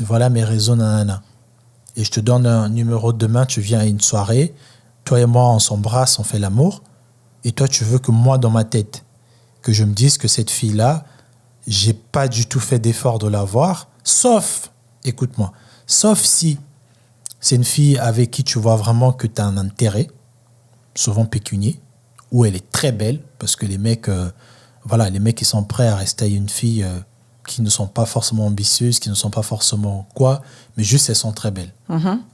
Speaker 2: voilà mes réseaux, nanana. Et je te donne un numéro demain. Tu viens à une soirée. Toi et moi, on s'embrasse, on fait l'amour. Et toi, tu veux que moi, dans ma tête, que je me dise que cette fille-là, j'ai pas du tout fait d'effort de la voir. Sauf, écoute-moi, sauf si c'est une fille avec qui tu vois vraiment que tu as un intérêt, souvent pécunier, ou elle est très belle, parce que les mecs, les mecs qui sont prêts à rester avec une fille qui ne sont pas forcément ambitieuses, qui ne sont pas forcément quoi, mais juste elles sont très belles.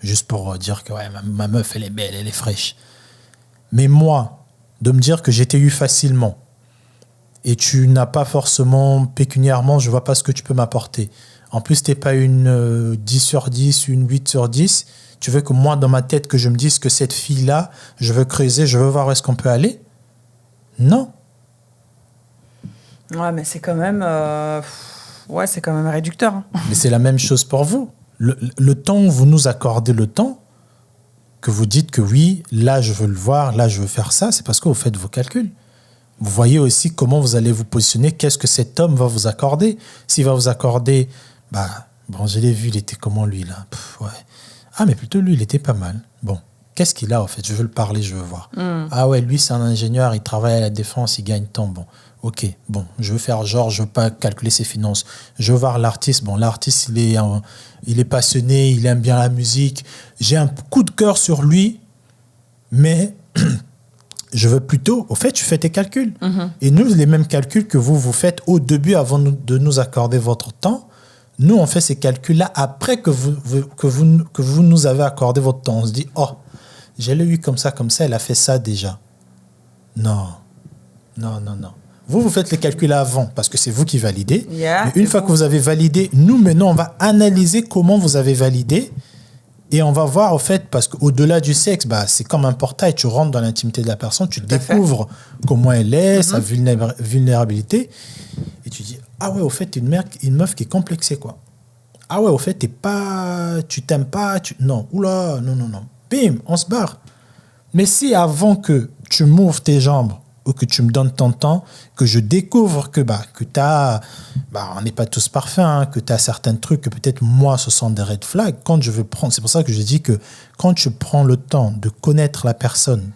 Speaker 2: Juste pour dire que ma meuf, elle est belle, elle est fraîche. Mais moi, de me dire que j'ai été eu facilement, et tu n'as pas forcément, pécuniairement, je ne vois pas ce que tu peux m'apporter. En plus, tu n'es pas une 10 sur 10, une 8 sur 10. Tu veux que moi, dans ma tête, que je me dise que cette fille-là, je veux creuser, je veux voir où est-ce qu'on peut aller? Non.
Speaker 1: Ouais, mais c'est quand même... c'est quand même réducteur. Hein.
Speaker 2: Mais c'est la même chose pour vous. Le temps où vous nous accordez le temps, que vous dites que oui, là, je veux le voir, là, je veux faire ça, c'est parce que vous faites vos calculs. Vous voyez aussi comment vous allez vous positionner, qu'est-ce que cet homme va vous accorder. S'il va vous accorder... je l'ai vu, il était comment lui là? Mais plutôt lui, il était pas mal. Bon, qu'est-ce qu'il a en fait? Je veux le parler, je veux voir. Lui, c'est un ingénieur, il travaille à la défense, il gagne tant. Bon, ok, je veux faire genre, je veux pas calculer ses finances. Je veux voir l'artiste. Bon, l'artiste, il est passionné, il aime bien la musique. J'ai un coup de cœur sur lui, mais je veux plutôt... Au fait, tu fais tes calculs. Et nous, les mêmes calculs que vous faites au début avant de nous accorder votre temps, nous, on fait ces calculs-là après que vous nous avez accordé votre temps. On se dit, je l'ai eu comme ça, elle a fait ça déjà. Non. Vous faites les calculs avant parce que c'est vous qui validez. Mais une fois que vous avez validé, nous, maintenant, on va analyser comment vous avez validé et on va voir, au fait, parce qu'au-delà du sexe, c'est comme un portail. Tu rentres dans l'intimité de la personne, tu découvres comment elle est, sa vulnérabilité et tu dis, au fait, t'es une meuf qui est complexée, quoi. Au fait, tu t'aimes pas, non, oula, non. Bim, on se barre. Mais si avant que tu m'ouvres tes jambes ou que tu me donnes ton temps, que je découvre que t'as, on n'est pas tous parfaits, hein, que t'as certains trucs que peut-être moi, ce sont des red flags. Quand je veux prendre, c'est pour ça que je dis que quand tu prends le temps de connaître la personne,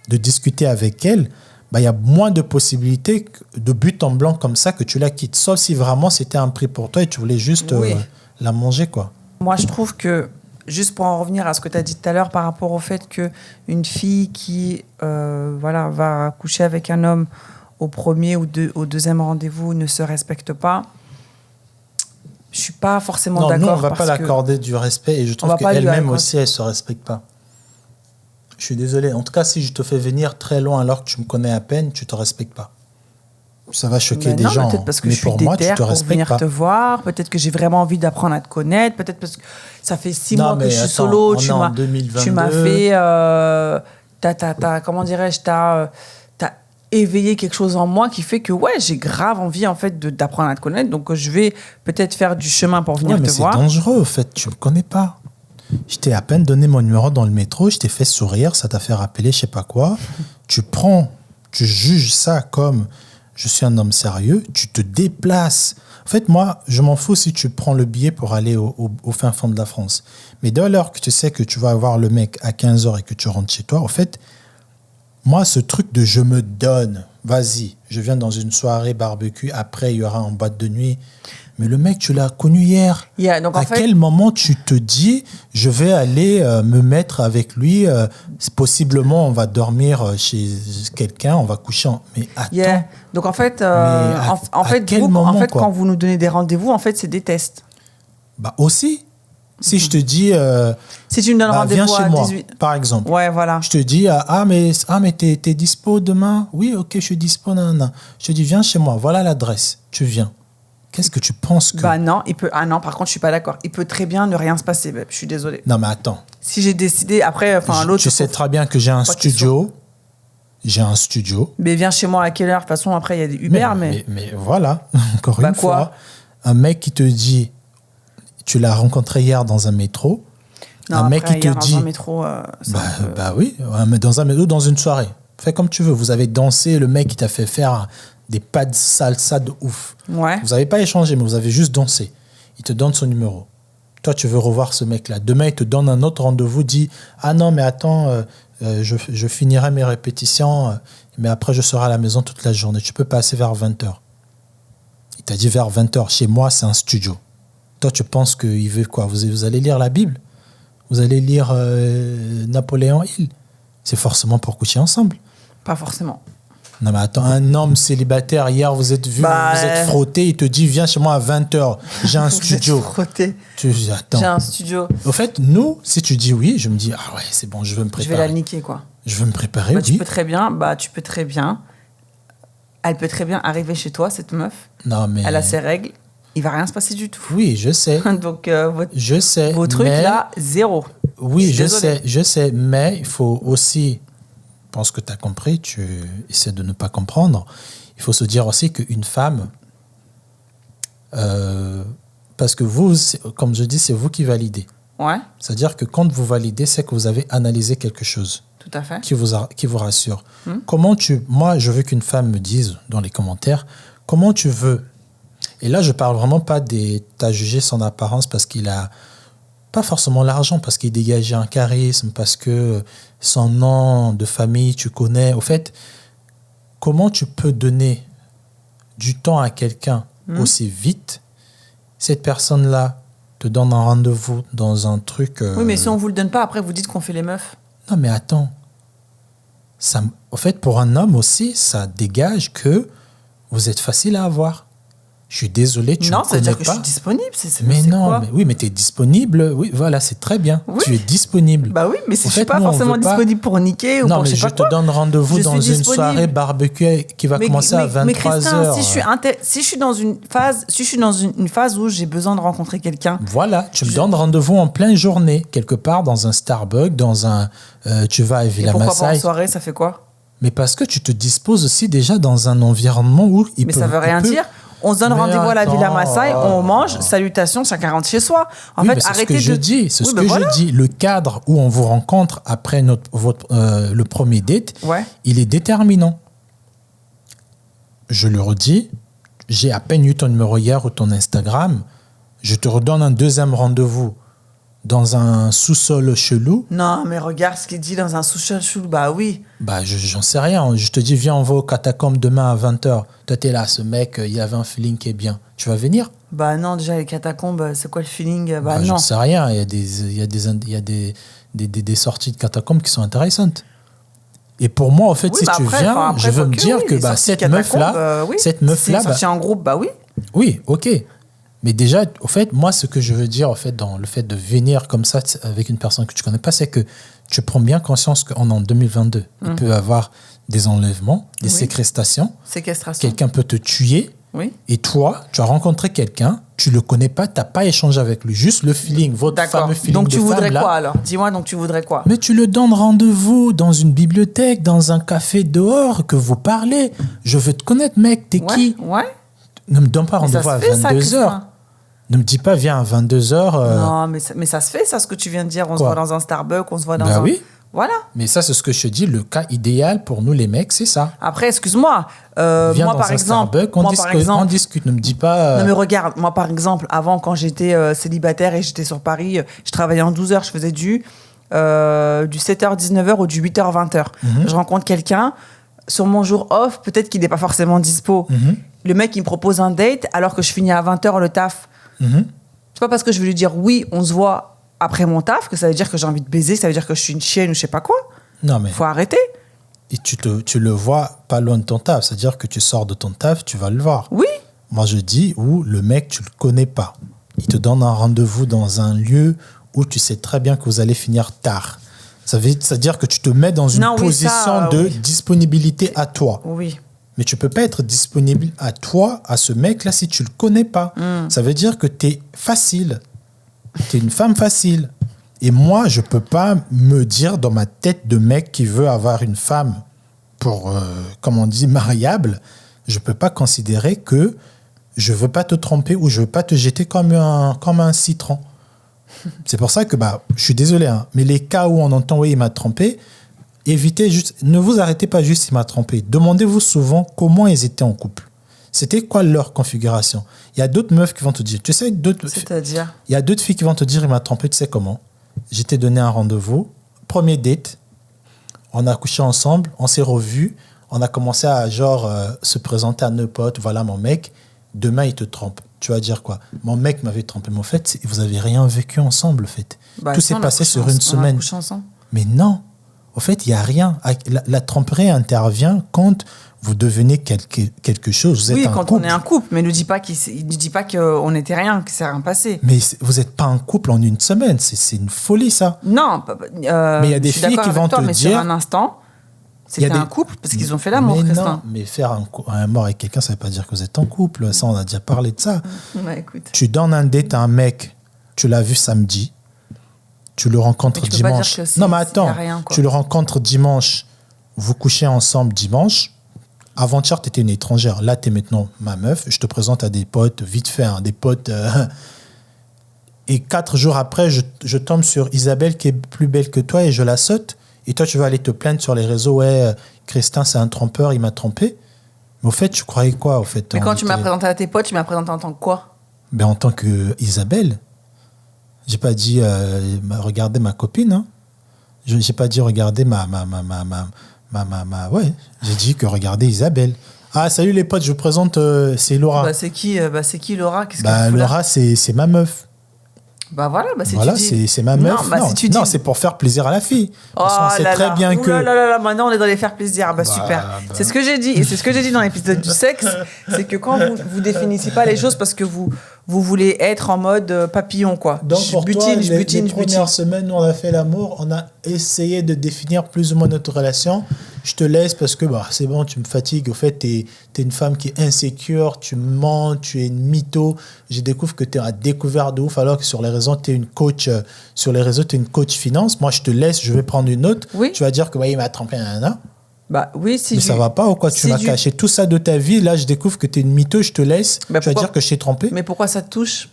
Speaker 2: de discuter avec elle, il y a moins de possibilités de but en blanc comme ça que tu la quittes. Sauf si vraiment c'était un prix pour toi et tu voulais juste la manger, quoi.
Speaker 1: Moi, je trouve que, juste pour en revenir à ce que tu as dit tout à l'heure par rapport au fait qu'une fille qui va coucher avec un homme au premier ou au deuxième rendez-vous ne se respecte pas, je ne suis pas forcément d'accord.
Speaker 2: Non, nous, on ne va pas l'accorder du respect et je trouve qu'elle-même aussi, elle ne se respecte pas. Je suis désolé. En tout cas, si je te fais venir très loin alors que tu me connais à peine, tu ne te respectes pas. Ça va choquer des gens.
Speaker 1: Peut-être parce que je suis déterre pour venir te voir. Peut-être que j'ai vraiment envie d'apprendre à te connaître. Peut-être parce que ça fait 6 mois que je suis solo. Tu m'as fait comment dirais-je, t'as éveillé quelque chose en moi qui fait que, ouais, j'ai grave envie, en fait, d'apprendre à te connaître. Donc, je vais peut-être faire du chemin pour venir te voir.
Speaker 2: Mais c'est dangereux, en fait. Tu me connais pas. Je t'ai à peine donné mon numéro dans le métro, je t'ai fait sourire, ça t'a fait rappeler je sais pas quoi. Tu juges ça comme je suis un homme sérieux, tu te déplaces. En fait, moi, je m'en fous si tu prends le billet pour aller au fin fond de la France. Mais dès lors que tu sais que tu vas avoir le mec à 15h et que tu rentres chez toi, en fait, moi, ce truc de je me donne, vas-y, je viens dans une soirée barbecue, après il y aura en boîte de nuit. Mais le mec, tu l'as connu hier.
Speaker 1: Donc
Speaker 2: quel moment tu te dis, je vais aller me mettre avec lui, possiblement on va dormir chez quelqu'un, on va coucher Mais attends.
Speaker 1: Donc en fait, quand vous nous donnez des rendez-vous, en fait, c'est des tests.
Speaker 2: Bah aussi. Si je te dis...
Speaker 1: si tu me donnes rendez-vous
Speaker 2: viens chez moi, par exemple.
Speaker 1: Ouais, voilà.
Speaker 2: Je te dis, mais t'es dispo demain? Oui, ok, je suis dispo. Non. Je te dis, viens chez moi, voilà l'adresse. Tu viens. Qu'est-ce que tu penses que...
Speaker 1: Bah non, non, par contre, je suis pas d'accord. Il peut très bien ne rien se passer, je suis désolée.
Speaker 2: Non, mais attends.
Speaker 1: Si j'ai décidé, après, l'autre...
Speaker 2: Tu sais très bien que j'ai un studio. J'ai un studio.
Speaker 1: Mais viens chez moi à quelle heure? De toute façon, après, il y a des Uber,
Speaker 2: mais voilà, encore une fois. Un mec qui te dit... Tu l'as rencontré hier dans un métro.
Speaker 1: Non, un mec qui te dit... Dans un métro,
Speaker 2: oui, dans un métro, dans une soirée. Fais comme tu veux. Vous avez dansé, le mec qui t'a fait faire des pas de salsa de ouf.
Speaker 1: Ouais.
Speaker 2: Vous n'avez pas échangé, mais vous avez juste dansé. Il te donne son numéro. Toi, tu veux revoir ce mec-là. Demain, il te donne un autre rendez-vous, dit « Ah non, mais attends, je finirai mes répétitions, mais après, je serai à la maison toute la journée. Tu peux passer vers 20h. » Il t'a dit vers 20h. Chez moi, c'est un studio. Toi, tu penses qu'il veut quoi? Vous allez lire la Bible? Vous allez lire Napoléon Hill? C'est forcément pour coucher ensemble.
Speaker 1: Pas forcément.
Speaker 2: Non, mais attends, un homme célibataire, hier, vous êtes frotté, il te dit, viens chez moi à 20h, j'ai un studio.
Speaker 1: Frotté.
Speaker 2: Attends.
Speaker 1: J'ai un studio.
Speaker 2: Au fait, nous, si tu dis oui, je me dis, ah ouais, c'est bon, je veux me préparer.
Speaker 1: Je vais la niquer, quoi.
Speaker 2: Je veux me préparer, oui.
Speaker 1: Tu peux très bien. Elle peut très bien arriver chez toi, cette meuf.
Speaker 2: Non, mais...
Speaker 1: Elle a ses règles. Il va rien se passer du tout.
Speaker 2: Oui, je sais.
Speaker 1: Donc,
Speaker 2: je sais.
Speaker 1: Vos trucs, là, zéro.
Speaker 2: Oui, je sais, mais il faut aussi... Je pense que tu as compris, tu essaies de ne pas comprendre. Il faut se dire aussi qu'une femme, parce que vous, comme je dis, c'est vous qui validez.
Speaker 1: Ouais.
Speaker 2: C'est-à-dire que quand vous validez, c'est que vous avez analysé quelque chose.
Speaker 1: Tout à fait.
Speaker 2: Qui vous rassure. Moi, je veux qu'une femme me dise dans les commentaires, comment tu veux. Et là, je parle vraiment pas t'as jugé son apparence parce qu'il a pas forcément l'argent, parce qu'il dégageait un charisme, parce que son nom de famille, tu connais. Au fait, comment tu peux donner du temps à quelqu'un aussi vite? Cette personne-là te donne un rendez-vous dans un truc...
Speaker 1: Oui, mais si on vous le donne pas, après, vous dites qu'on fait les meufs.
Speaker 2: Non, mais attends. Au fait, pour un homme aussi, ça dégage que vous êtes facile à avoir. Je suis désolé, tu ne connais pas. Non, c'est-à-dire
Speaker 1: que je suis disponible.
Speaker 2: Mais tu es disponible. Oui, voilà, c'est très bien.
Speaker 1: Oui.
Speaker 2: Tu es disponible.
Speaker 1: Bah oui, mais je ne suis pas forcément disponible pour niquer ou
Speaker 2: non,
Speaker 1: pour
Speaker 2: mais
Speaker 1: je sais pas quoi.
Speaker 2: te donne rendez-vous dans une soirée barbecue qui va commencer à 23h.
Speaker 1: Mais Christin, si je suis dans une phase où j'ai besoin de rencontrer quelqu'un.
Speaker 2: Voilà, tu me donnes rendez-vous en pleine journée, quelque part dans un Starbucks, tu vas à Villa Maasai.
Speaker 1: Et pourquoi pas en soirée, ça fait quoi?
Speaker 2: Mais parce que tu te disposes aussi déjà dans un environnement où
Speaker 1: Mais ça veut rien dire. On se donne rendez-vous à la Villa Maasai, on mange, salutations, chacun rentre chez soi. En fait,
Speaker 2: arrêtez de... C'est ce que je dis. Le cadre où on vous rencontre après le premier date, il est déterminant. Je le redis, j'ai à peine eu ton numéro hier ou ton Instagram. Je te redonne un deuxième rendez-vous dans un sous-sol chelou.
Speaker 1: Non, mais regarde ce qu'il dit dans un sous-sol chelou. Bah oui.
Speaker 2: Bah, j'en sais rien. Je te dis, viens, on va aux catacombes demain à 20h. Toi, t'es là, ce mec, il avait un feeling qui est bien. Tu vas venir?
Speaker 1: Bah non, déjà, les catacombes, c'est quoi le feeling? Bah non.
Speaker 2: J'en sais rien. Il y a des sorties de catacombes qui sont intéressantes. Et pour moi, en fait, si tu viens, je veux me dire que cette meuf-là... Cette meuf-là...
Speaker 1: Si en groupe, bah oui.
Speaker 2: Oui, ok. Mais déjà, au fait, moi, ce que je veux dire, au fait, dans le fait de venir comme ça avec une personne que tu connais pas, c'est que tu prends bien conscience qu'en 2022, il peut y avoir des enlèvements, des séquestrations.
Speaker 1: Séquestration.
Speaker 2: Quelqu'un peut te tuer.
Speaker 1: Oui.
Speaker 2: Et toi, tu as rencontré quelqu'un, tu le connais pas, tu n'as pas échangé avec lui. Juste le feeling, votre fameux feeling
Speaker 1: donc, tu voudrais
Speaker 2: là.
Speaker 1: quoi alors? Dis-moi, donc tu voudrais quoi?
Speaker 2: Mais tu le donnes rendez-vous dans une bibliothèque, dans un café dehors, que vous parlez. Je veux te connaître, mec, t'es qui?
Speaker 1: Ouais.
Speaker 2: Ne me donne pas rendez-vous à 22h. Ne me dis pas, viens à 22h.
Speaker 1: Non, mais ça se fait, ça, ce que tu viens de dire. On se voit dans un Starbucks, on se voit dans un...
Speaker 2: oui.
Speaker 1: Voilà.
Speaker 2: Mais ça, c'est ce que je te dis. Le cas idéal pour nous, les mecs, c'est ça.
Speaker 1: Après, excuse-moi.
Speaker 2: Viens
Speaker 1: moi,
Speaker 2: dans
Speaker 1: par
Speaker 2: un
Speaker 1: exemple,
Speaker 2: Starbucks, on discute. Ne me dis pas...
Speaker 1: Non, mais regarde, moi, par exemple, avant, quand j'étais célibataire et j'étais sur Paris, je travaillais en 12 heures. Je faisais du 7h, 19h ou du 8h, 20h. Je rencontre quelqu'un. Sur mon jour off, peut-être qu'il n'est pas forcément dispo. Le mec, il me propose un date alors que je finis à 20h le taf. C'est pas parce que je vais lui dire oui, on se voit après mon taf que ça veut dire que j'ai envie de baiser, ça veut dire que je suis une chienne ou je sais pas quoi.
Speaker 2: Non, mais...
Speaker 1: Faut arrêter.
Speaker 2: Et tu le vois pas loin de ton taf. C'est-à-dire que tu sors de ton taf, tu vas le voir.
Speaker 1: Oui.
Speaker 2: Moi, je dis où le mec, tu le connais pas. Il te donne un rendez-vous dans un lieu où tu sais très bien que vous allez finir tard. Ça veut dire que tu te mets dans une position de disponibilité à toi.
Speaker 1: Oui.
Speaker 2: Mais tu peux pas être disponible à toi, à ce mec-là, si tu le connais pas. Ça veut dire que tu es facile. Tu es une femme facile. Et moi, je peux pas me dire dans ma tête de mec qui veut avoir une femme pour, comme on dit, mariable, je peux pas considérer que je veux pas te tromper ou je veux pas te jeter comme un citron. C'est pour ça que, je suis désolé, hein, mais les cas où on entend, oui, il m'a trompé, évitez juste, ne vous arrêtez pas juste, il m'a trompé. Demandez-vous souvent comment ils étaient en couple. C'était quoi leur configuration? Il y a d'autres meufs qui vont te dire, tu sais,
Speaker 1: c'est-à-dire?
Speaker 2: Il y a d'autres filles qui vont te dire, il m'a trompé, tu sais comment? Je t'ai donné un rendez-vous, premier date, on a couché ensemble, on s'est revus, on a commencé à se présenter à nos potes, voilà mon mec, demain il te trompe. Tu vas dire quoi? Mon mec m'avait trompé. Mais en fait, vous n'avez rien vécu ensemble, en fait. Tout s'est passé sur une semaine.
Speaker 1: On a couché ensemble.
Speaker 2: Mais non. En fait, il n'y a rien. La tromperie intervient quand vous devenez quelque chose. Vous êtes un couple.
Speaker 1: On est un couple. Mais ne dis pas qu'on n'était rien, que c'est rien passé.
Speaker 2: Mais vous n'êtes pas un couple en une semaine. C'est une folie, ça.
Speaker 1: Non.
Speaker 2: Mais il y a des filles qui vont te
Speaker 1: mais
Speaker 2: dire...
Speaker 1: sur un instant... C'était un couple parce qu'ils ont fait l'amour, Christin.
Speaker 2: Mais faire un amour avec quelqu'un, ça ne veut pas dire que vous êtes en couple. Ça, on a déjà parlé de ça.
Speaker 1: Écoute.
Speaker 2: Tu donnes un date à un mec, tu l'as vu samedi, tu le rencontres dimanche. Non, mais attends, tu le rencontres dimanche, vous couchez ensemble dimanche. Avant-hier, tu étais une étrangère. Là, tu es maintenant ma meuf. Je te présente à des potes, vite fait, des potes. Et 4 jours après, je tombe sur Isabelle qui est plus belle que toi et je la saute. Et toi, tu vas aller te plaindre sur les réseaux. Ouais, Christin, c'est un trompeur, il m'a trompé. Mais au fait, tu croyais quoi, au fait?
Speaker 1: Mais quand tu m'as présenté à tes potes, tu m'as présenté en tant que quoi?
Speaker 2: En tant que Isabelle. J'ai pas dit regardez ma copine. Hein. J'ai pas dit regardez ma. Ouais, j'ai dit que regardez Isabelle. Ah, salut les potes, je vous présente, c'est Laura.
Speaker 1: C'est qui Laura?
Speaker 2: Laura, c'est ma meuf.
Speaker 1: C'est
Speaker 2: ma meuf. Non, c'est pour faire plaisir à la fille. On sait très bien que...
Speaker 1: Maintenant on est dans les faire plaisir. Super. C'est ce que j'ai dit. Et c'est ce que j'ai dit dans l'épisode du sexe. C'est que quand vous définissez pas les choses parce que vous voulez être en mode papillon, quoi.
Speaker 2: Donc pour toi, les premières semaines où on a fait l'amour, on a essayé de définir plus ou moins notre relation. Je te laisse parce que c'est bon, tu me fatigues. Au fait, t'es une femme qui est insécure, tu mens, tu es une mytho. Je découvre que tu es à découvert de ouf alors que sur les réseaux, tu es une coach. Sur les réseaux, tu es une coach finance. Moi, je te laisse, je vais prendre une autre.
Speaker 1: Oui.
Speaker 2: Tu vas dire que il m'a trompé.
Speaker 1: Oui, si
Speaker 2: mais ça va pas ou quoi? Tu vas cacher tout ça de ta vie. Là, je découvre que tu es une mytho, je te laisse. Tu vas dire que je t'ai trompé.
Speaker 1: Mais pourquoi ça te touche?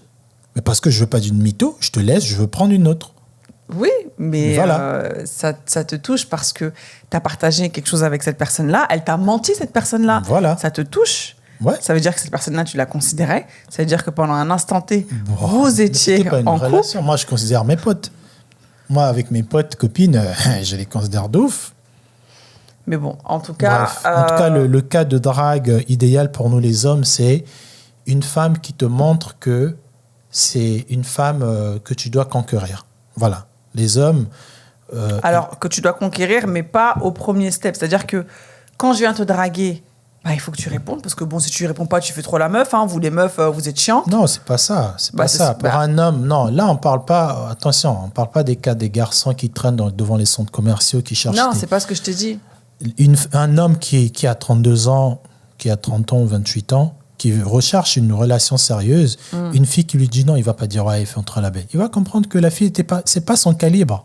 Speaker 2: Mais parce que je veux pas d'une mytho, je te laisse, je veux prendre une autre.
Speaker 1: Oui, mais
Speaker 2: voilà.
Speaker 1: ça te touche parce que tu as partagé quelque chose avec cette personne-là. Elle t'a menti, cette personne-là.
Speaker 2: Voilà.
Speaker 1: Ça te touche.
Speaker 2: Ouais.
Speaker 1: Ça veut dire que cette personne-là, tu la considérais. Ça veut dire que pendant un instant T, vous étiez en couple.
Speaker 2: Moi, je considère mes potes. Moi, avec mes potes, copines, je les considère de ouf.
Speaker 1: Mais bon, en tout cas...
Speaker 2: En tout cas, le cas de drague idéal pour nous les hommes, c'est une femme qui te montre que c'est une femme que tu dois conquérir. Voilà. Les hommes...
Speaker 1: Alors, que tu dois conquérir, mais pas au premier step. C'est-à-dire que quand je viens te draguer, il faut que tu répondes. Parce que si tu réponds pas, tu fais trop la meuf. Hein. Vous, les meufs, vous êtes chiants.
Speaker 2: Non, c'est pas ça. C'est pas ça. Pour un homme, non. Là, on parle pas... Attention, on parle pas des cas des garçons qui traînent devant les centres commerciaux, qui cherchent...
Speaker 1: Non, c'est pas ce que je t'ai dit.
Speaker 2: Un homme qui a 32 ans, qui a 30 ans ou 28 ans, qui recherche une relation sérieuse, une fille qui lui dit non, il va pas dire ouais, il fait entre la baie. Il va comprendre que la fille c'est pas son calibre.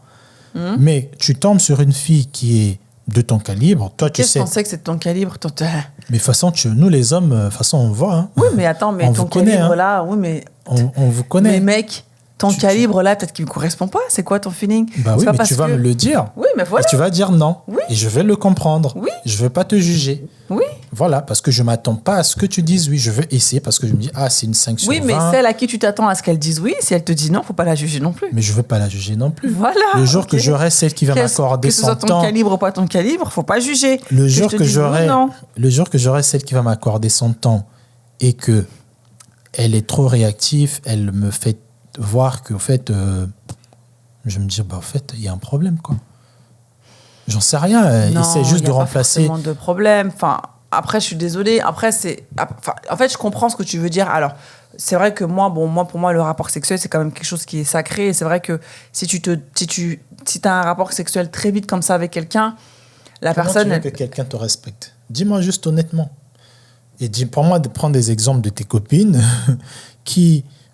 Speaker 2: Mais tu tombes sur une fille qui est de ton calibre, toi tu sais.
Speaker 1: Qu'est-ce qu'on sait que c'est de ton calibre?
Speaker 2: Mais de toute façon, nous les hommes, de toute façon on voit. Hein.
Speaker 1: Oui, mais attends, mais ton calibre là, oui, mais
Speaker 2: on vous connaît.
Speaker 1: Mais mec, ton calibre là, peut-être qu'il ne correspond pas. C'est quoi ton feeling?
Speaker 2: Bah oui, mais tu vas me le dire.
Speaker 1: Oui, mais voilà.
Speaker 2: Et tu vas dire non.
Speaker 1: Oui.
Speaker 2: Et je vais le comprendre.
Speaker 1: Oui.
Speaker 2: Je ne vais pas te juger.
Speaker 1: Oui.
Speaker 2: Voilà, parce que je ne m'attends pas à ce que tu dises oui. Je veux essayer parce que je me dis, c'est une 5 sur 20.
Speaker 1: Oui, mais celle à qui tu t'attends à ce qu'elle dise oui, si elle te dit non, il ne faut pas la juger non plus.
Speaker 2: Mais je ne veux pas la juger non plus.
Speaker 1: Voilà.
Speaker 2: Le jour que j'aurai celle qui va m'accorder son temps.
Speaker 1: Que ce soit ton calibre ou pas ton calibre, il ne faut pas juger.
Speaker 2: Le jour que j'aurai celle qui va m'accorder son temps et que elle est trop réactive, elle me fait voir qu'au fait, je me dis, au fait, il y a un problème, quoi. J'en sais rien. Essaie juste de remplacer.
Speaker 1: Il n'y a pas forcément de problème. Enfin, après, je suis désolée. Après, en fait, je comprends ce que tu veux dire. Alors, c'est vrai que pour moi, le rapport sexuel, c'est quand même quelque chose qui est sacré. Et c'est vrai que si tu as un rapport sexuel très vite comme ça avec quelqu'un, la personne...
Speaker 2: Comment tu veux que quelqu'un te respecte? Dis-moi juste honnêtement. Et pour moi, de prendre des exemples de tes copines,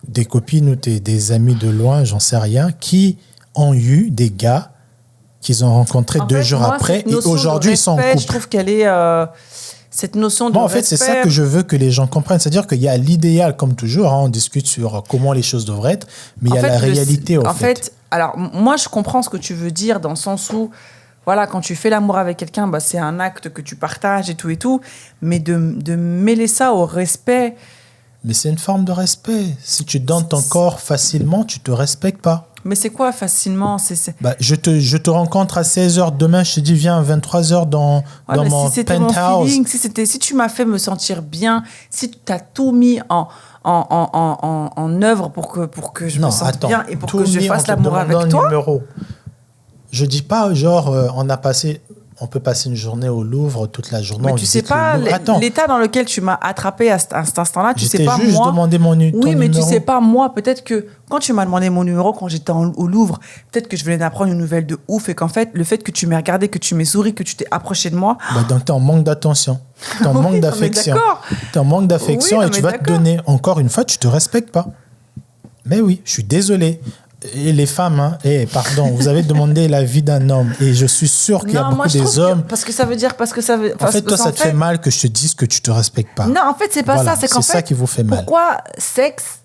Speaker 2: des copines ou des amis de loin, j'en sais rien, qui ont eu des gars qu'ils ont rencontrés 2 jours après et aujourd'hui ils sont en couple.
Speaker 1: Je trouve qu'elle est cette notion de
Speaker 2: en fait, c'est ça que je veux que les gens comprennent. C'est-à-dire qu'il y a l'idéal, comme toujours, on discute sur comment les choses devraient être, mais il y a la réalité en fait.
Speaker 1: Alors, moi, je comprends ce que tu veux dire dans le sens où, voilà, quand tu fais l'amour avec quelqu'un, c'est un acte que tu partages et tout, mais de mêler ça au respect...
Speaker 2: Mais c'est une forme de respect. Si tu donnes ton corps facilement, tu ne te respectes pas.
Speaker 1: Mais c'est quoi facilement?
Speaker 2: Je te rencontre à 16h demain, je te dis viens à 23h dans mon penthouse.
Speaker 1: Si tu m'as fait me sentir bien, si tu as tout mis en œuvre pour que je me sente bien et pour que je fasse l'amour avec toi.
Speaker 2: Je dis pas on peut passer une journée au Louvre toute la journée.
Speaker 1: Mais tu sais pas l'état dans lequel tu m'as attrapé à cet instant-là. Tu sais pas
Speaker 2: juste demandé mon numéro.
Speaker 1: Oui, mais tu sais pas moi. Peut-être que quand tu m'as demandé mon numéro quand j'étais au Louvre, peut-être que je venais d'apprendre une nouvelle de ouf et qu'en fait le fait que tu m'aies regardé, que tu m'aies souri, que tu t'es approché de moi.
Speaker 2: Donc t'es en manque d'attention, t'es en manque d'affection, t'es en manque d'affection et tu vas te donner. Encore une fois, tu te respectes pas. Mais oui, je suis désolé. Et les femmes, pardon, vous avez demandé l'avis d'un homme et je suis sûr qu'il y a beaucoup des hommes.
Speaker 1: Parce que ça veut dire,
Speaker 2: En fait, toi, ça te fait mal que je te dise que tu te respectes pas.
Speaker 1: Non, en fait, c'est pas ça. C'est qu'en fait,
Speaker 2: ça qui vous fait mal.
Speaker 1: Pourquoi sexe?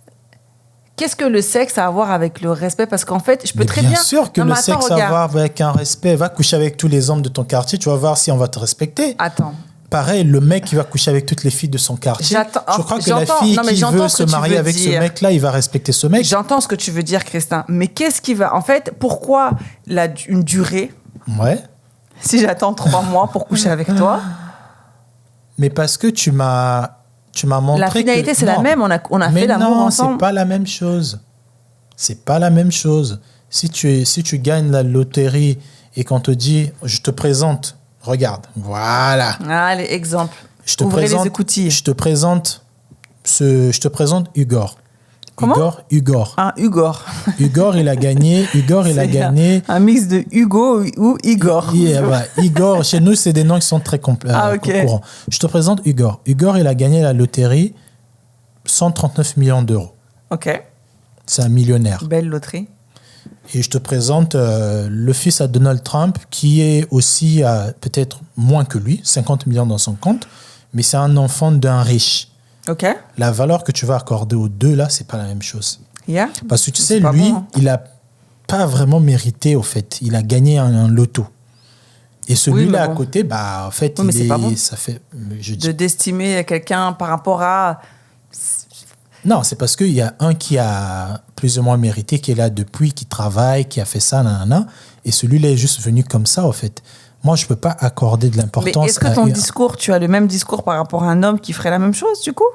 Speaker 1: Qu'est-ce que le sexe a à voir avec le respect? Parce qu'en fait, je peux très bien.
Speaker 2: Bien sûr que le sexe a à voir avec un respect. Va coucher avec tous les hommes de ton quartier, tu vas voir si on va te respecter.
Speaker 1: Attends.
Speaker 2: Pareil, le mec qui va coucher avec toutes les filles de son quartier. Je crois que la fille qui veut se marier avec ce mec-là, il va respecter ce mec.
Speaker 1: J'entends ce que tu veux dire, Christin. Mais qu'est-ce qui va... En fait, pourquoi une durée?
Speaker 2: Ouais.
Speaker 1: Si j'attends 3 mois pour coucher avec toi.
Speaker 2: Mais parce que tu m'as montré
Speaker 1: la finalité, c'est la même. On a fait l'amour ensemble.
Speaker 2: Non, c'est pas la même chose. C'est pas la même chose. Si tu gagnes la loterie et qu'on te dit, je te présente... Regarde, voilà.
Speaker 1: Allez, exemple.
Speaker 2: Ouvrez les écoutilles. Je te présente Ugor.
Speaker 1: Comment?
Speaker 2: Ugor.
Speaker 1: Ugor.
Speaker 2: Ugor, il a gagné.
Speaker 1: Un mix de Hugo ou Igor.
Speaker 2: Igor, chez nous, c'est des noms qui sont très courants. Je te présente Ugor. Ugor, il a gagné la loterie 139 millions d'euros.
Speaker 1: Ok.
Speaker 2: C'est un millionnaire.
Speaker 1: Belle loterie.
Speaker 2: Et je te présente le fils à Donald Trump, qui est aussi peut-être moins que lui, 50 millions dans son compte, mais c'est un enfant d'un riche.
Speaker 1: Ok.
Speaker 2: La valeur que tu vas accorder aux deux, là, c'est pas la même chose.
Speaker 1: Yeah.
Speaker 2: Parce que tu sais, lui, il a pas vraiment mérité, au fait. Il a gagné un loto. Et celui-là à côté, en fait, ça fait...
Speaker 1: d'estimer quelqu'un par rapport à...
Speaker 2: Non, c'est parce qu'il y a un qui a plus ou moins mérité, qui est là depuis, qui travaille, qui a fait ça, nanana, et celui-là est juste venu comme ça, en fait. Moi, je ne peux pas accorder de l'importance.
Speaker 1: Mais est-ce que ton discours, tu as le même discours par rapport à un homme qui ferait la même chose, du coup?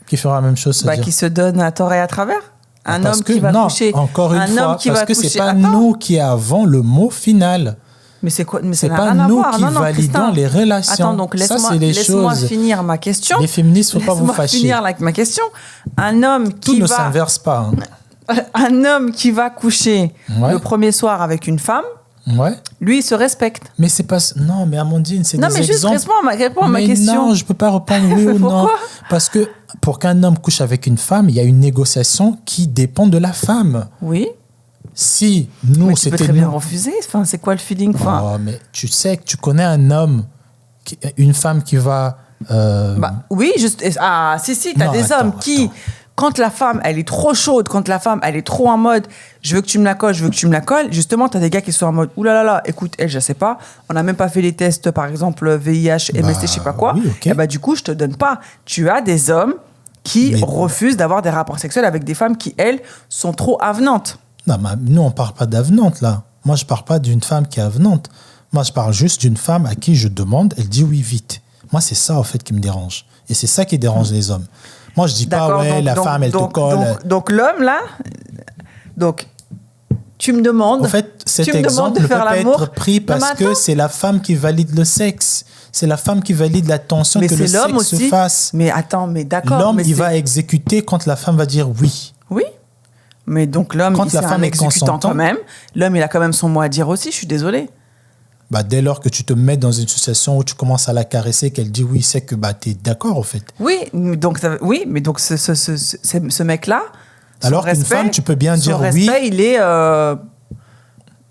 Speaker 2: Qui fera la même chose, c'est-à-dire
Speaker 1: qui se donne à tort et à travers? Un homme qui va coucher...
Speaker 2: Encore une fois, parce que ce n'est pas nous qui avons le mot final.
Speaker 1: Mais c'est quoi? Mais
Speaker 2: c'est pas nous qui validons les relations.
Speaker 1: Attends, donc laisse-moi finir ma question.
Speaker 2: Les féministes, il ne faut pas vous fâcher.
Speaker 1: Laisse-moi finir ma question. Un homme qui
Speaker 2: Tout ne s'inverse pas.
Speaker 1: Un homme qui va coucher le premier soir avec une femme, lui, il se respecte.
Speaker 2: Mais c'est pas... Non, mais Amandine, c'est des exemples.
Speaker 1: Non, mais juste réponds à ma question.
Speaker 2: Non, je ne peux pas répondre oui ou non.
Speaker 1: Pourquoi?
Speaker 2: Parce que pour qu'un homme couche avec une femme, il y a une négociation qui dépend de la femme.
Speaker 1: Oui.
Speaker 2: Si nous,
Speaker 1: mais tu peux très bien refuser. Enfin, c'est quoi le feeling?
Speaker 2: Oh, mais tu sais que tu connais un homme, une femme qui va...
Speaker 1: oui, juste... Ah, si, t'as des hommes qui... Quand la femme, elle est trop chaude, quand la femme, elle est trop en mode « je veux que tu me la colles », justement, t'as des gars qui sont en mode « oulala, écoute, elle, je sais pas, on n'a même pas fait les tests, par exemple, VIH, MST, je sais pas quoi. Oui, okay. Et du coup, je te donne pas. » Tu as des hommes qui refusent d'avoir des rapports sexuels avec des femmes qui, elles, sont trop avenantes.
Speaker 2: Non, mais nous, on parle pas d'avenante, là. Moi, je parle pas d'une femme qui est avenante. Moi, je parle juste d'une femme à qui je demande, elle dit oui vite. Moi, c'est ça, en fait, qui me dérange. Et c'est ça qui dérange les hommes. Moi, je dis pas, femme, elle te colle.
Speaker 1: Donc, l'homme, là, tu me demandes.
Speaker 2: En fait, cet exemple ne peut pas être pris parce que c'est la femme qui valide le sexe. C'est la femme qui valide la tension que le sexe se fasse.
Speaker 1: Mais attends, mais d'accord.
Speaker 2: L'homme, il va exécuter quand la femme va dire oui.
Speaker 1: Oui. Mais donc, l'homme, il est un exécutant quand même. L'homme, il a quand même son mot à dire aussi, je suis désolée.
Speaker 2: Dès lors que tu te mets dans une situation où tu commences à la caresser, qu'elle dit oui, c'est que tu es d'accord, au fait.
Speaker 1: Oui, donc ce mec-là,
Speaker 2: alors qu'une femme, tu peux bien dire oui.
Speaker 1: Son respect,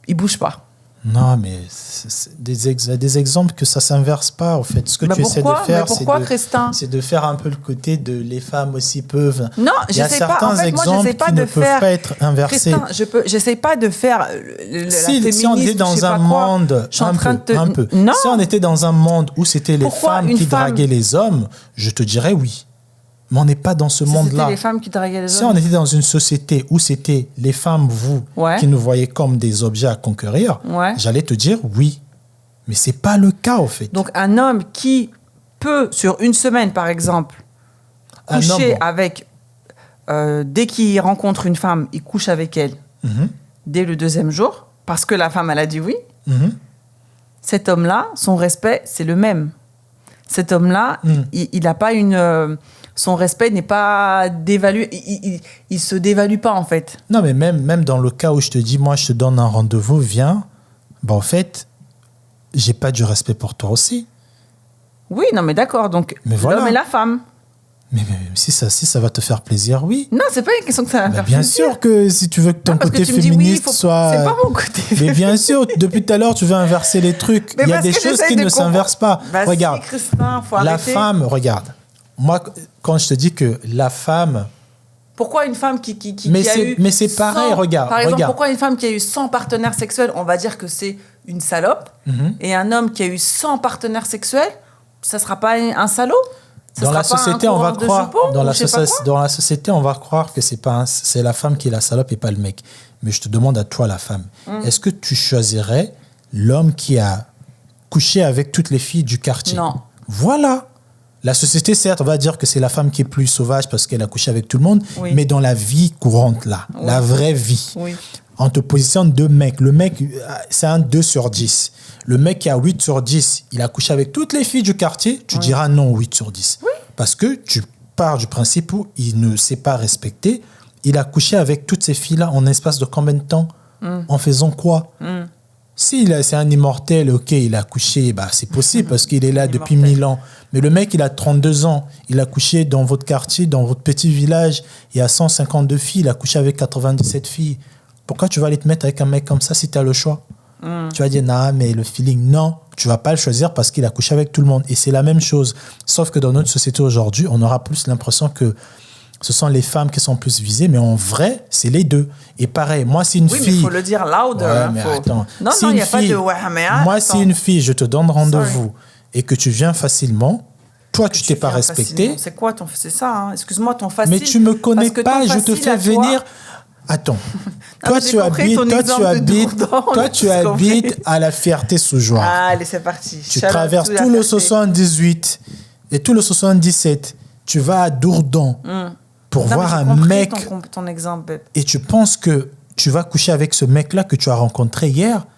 Speaker 1: il bouge pas.
Speaker 2: Non, mais c'est des exemples que ça s'inverse pas, en fait. Ce que tu essaies de faire, c'est de faire un peu le côté de les femmes aussi peuvent.
Speaker 1: Non,
Speaker 2: il y a certains exemples qui ne peuvent pas être inversés.
Speaker 1: J'essaie pas de faire
Speaker 2: si on était dans un monde si on était dans un monde où c'était les femmes qui draguaient les hommes, je te dirais oui. Mais on n'est pas dans ce monde-là.
Speaker 1: C'était les femmes qui draguaient les hommes.
Speaker 2: Si on était dans une société où c'était les femmes, qui nous voyaient comme des objets à conquérir, j'allais te dire oui. Mais ce n'est pas le cas, au fait.
Speaker 1: Donc, un homme qui peut, sur une semaine, par exemple, coucher avec... dès qu'il rencontre une femme, il couche avec elle dès le deuxième jour, parce que la femme, elle a dit oui. Cet homme-là, son respect, c'est le même. Cet homme-là, il n'a pas une... son respect n'est pas dévalué. Il se dévalue pas, en fait.
Speaker 2: Non, mais même dans le cas où je te dis, moi, je te donne un rendez-vous, viens, en fait, j'ai pas du respect pour toi aussi.
Speaker 1: Oui, non, mais d'accord. Donc, l'homme et la femme.
Speaker 2: Mais si ça va te faire plaisir, oui.
Speaker 1: Non, c'est pas une question que ça va me faire
Speaker 2: bien
Speaker 1: plaisir.
Speaker 2: Bien sûr que si tu veux que ton côté féministe soit...
Speaker 1: C'est pas mon côté féministe.
Speaker 2: Mais bien sûr, depuis tout à l'heure, tu veux inverser les trucs. Il y a des choses qui ne s'inversent pas. Regarde,
Speaker 1: si, Christin, faut arrêter.
Speaker 2: La femme, regarde. Moi, quand je te dis que la femme...
Speaker 1: Pourquoi une femme qui a eu...
Speaker 2: Mais c'est pareil, regarde.
Speaker 1: Par exemple, pourquoi une femme qui a eu 100 partenaires sexuels, on va dire que c'est une salope, et un homme qui a eu 100 partenaires sexuels, ça ne sera pas un salaud?
Speaker 2: Dans la société, on va croire... Dans la société, on va croire que c'est la femme qui est la salope et pas le mec. Mais je te demande à toi, la femme, est-ce que tu choisirais l'homme qui a couché avec toutes les filles du quartier?
Speaker 1: Non.
Speaker 2: Voilà. La société, certes, on va dire que c'est la femme qui est plus sauvage parce qu'elle a couché avec tout le monde, mais dans la vie courante, là, la vraie vie, on te positionne deux mecs. Le mec, c'est un 2 sur 10. Le mec qui a 8 sur 10, il a couché avec toutes les filles du quartier, tu diras non 8 sur 10. Parce que tu pars du principe où il ne s'est pas respecté. Il a couché avec toutes ces filles-là en espace de combien de temps? En faisant quoi? Si c'est un immortel, ok, il a couché, c'est possible parce qu'il est là depuis 1000 ans. Mais le mec, il a 32 ans. Il a couché dans votre quartier, dans votre petit village. Il y a 152 filles. Il a couché avec 97 filles. Pourquoi tu vas aller te mettre avec un mec comme ça si tu as le choix? Tu vas dire, non, mais le feeling, non. Tu vas pas le choisir parce qu'il a couché avec tout le monde. Et c'est la même chose. Sauf que dans notre société aujourd'hui, on aura plus l'impression que ce sont les femmes qui sont plus visées, mais en vrai, c'est les deux. Et pareil, moi, si une fille...
Speaker 1: Oui, mais il faut le dire louder.
Speaker 2: Ouais, mais attends.
Speaker 1: Non, il n'y a pas de...
Speaker 2: Moi, si une fille, je te donne rendez-vous et que tu viens facilement, toi, tu t'es pas respecté.
Speaker 1: C'est quoi ton... C'est ça, hein. Excuse-moi, ton facile...
Speaker 2: Mais tu me connais pas, je te fais venir... Attends. Toi, tu habites à la Ferté-sous-Jouarre.
Speaker 1: Allez, c'est parti.
Speaker 2: Tu traverses tout le 78 et tout le 77. Tu vas à Dourdan pour voir un mec.
Speaker 1: Ton exemple.
Speaker 2: Et tu penses que tu vas coucher avec ce mec-là que tu as rencontré hier.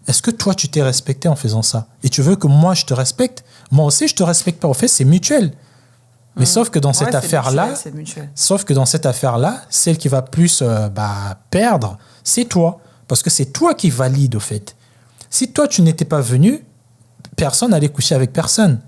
Speaker 2: Est-ce que toi, tu t'es respecté en faisant ça? Et tu veux que moi, je te respecte? Moi aussi, je te respecte pas. En fait, c'est mutuel. Mais sauf que dans cette affaire-là, celle qui va plus perdre, c'est toi. Parce que c'est toi qui valide, au fait. Si toi, tu n'étais pas venu, personne n'allait coucher avec personne.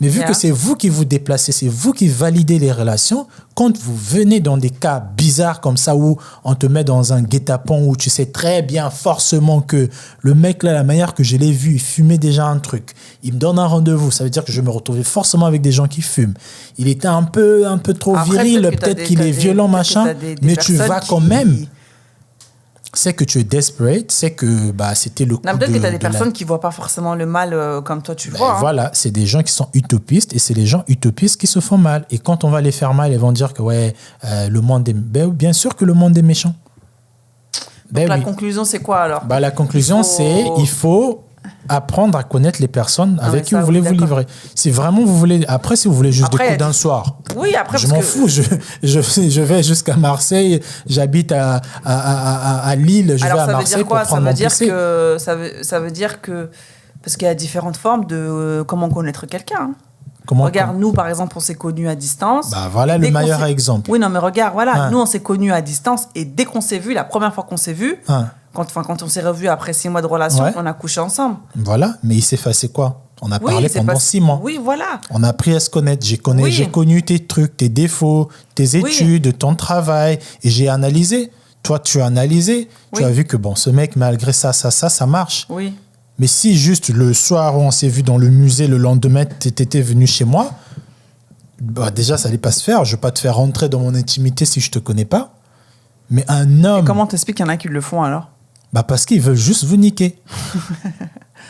Speaker 2: Mais vu que c'est vous qui vous déplacez, c'est vous qui validez les relations, quand vous venez dans des cas bizarres comme ça où on te met dans un guet-apens où tu sais très bien forcément que le mec là, la manière que je l'ai vu, il fumait déjà un truc. Il me donne un rendez-vous, ça veut dire que je vais me retrouver forcément avec des gens qui fument. Il était un peu trop viril, peut-être qu'il est violent, machin, mais tu vas quand même. C'est que tu es desperate, c'est que c'était le coup de...
Speaker 1: Peut-être que tu as des personnes qui ne voient pas forcément le mal comme toi tu vois.
Speaker 2: Voilà, c'est des gens qui sont utopistes et c'est les gens utopistes qui se font mal. Et quand on va les faire mal, ils vont dire que le monde est... bien sûr que le monde est méchant.
Speaker 1: Donc la conclusion, c'est quoi alors?
Speaker 2: La conclusion, c'est il faut apprendre à connaître les personnes avec qui vous voulez vous livrer. Si vraiment vous voulez... Après, si vous voulez juste des coups d'un soir,
Speaker 1: oui, après,
Speaker 2: je m'en fous. Je vais jusqu'à Marseille, j'habite à Lille, je vais à Marseille pour prendre mon PC.
Speaker 1: Ça veut dire que... Parce qu'il y a différentes formes de comment connaître quelqu'un. Regarde, nous, par exemple, on s'est connus à distance.
Speaker 2: Voilà le meilleur exemple.
Speaker 1: Oui, non, mais regarde, voilà, nous, on s'est connus à distance et dès qu'on s'est vus, la première fois qu'on s'est vus, quand on s'est revus après 6 mois de relation, on a couché ensemble.
Speaker 2: Voilà, mais il s'est passé quoi? On a parlé pendant 6 mois.
Speaker 1: Oui, voilà.
Speaker 2: On a appris à se connaître. J'ai connu tes trucs, tes défauts, tes études, ton travail. Et j'ai analysé. Toi, tu as analysé. Tu as vu que ce mec, malgré ça marche.
Speaker 1: Oui.
Speaker 2: Mais si juste le soir où on s'est vu dans le musée, le lendemain, tu étais venu chez moi, déjà, ça n'allait pas se faire. Je ne vais pas te faire rentrer dans mon intimité si je ne te connais pas. Mais un homme...
Speaker 1: Et comment t'expliques qu'il y en a qui le font alors?
Speaker 2: Parce qu'ils veulent juste vous niquer.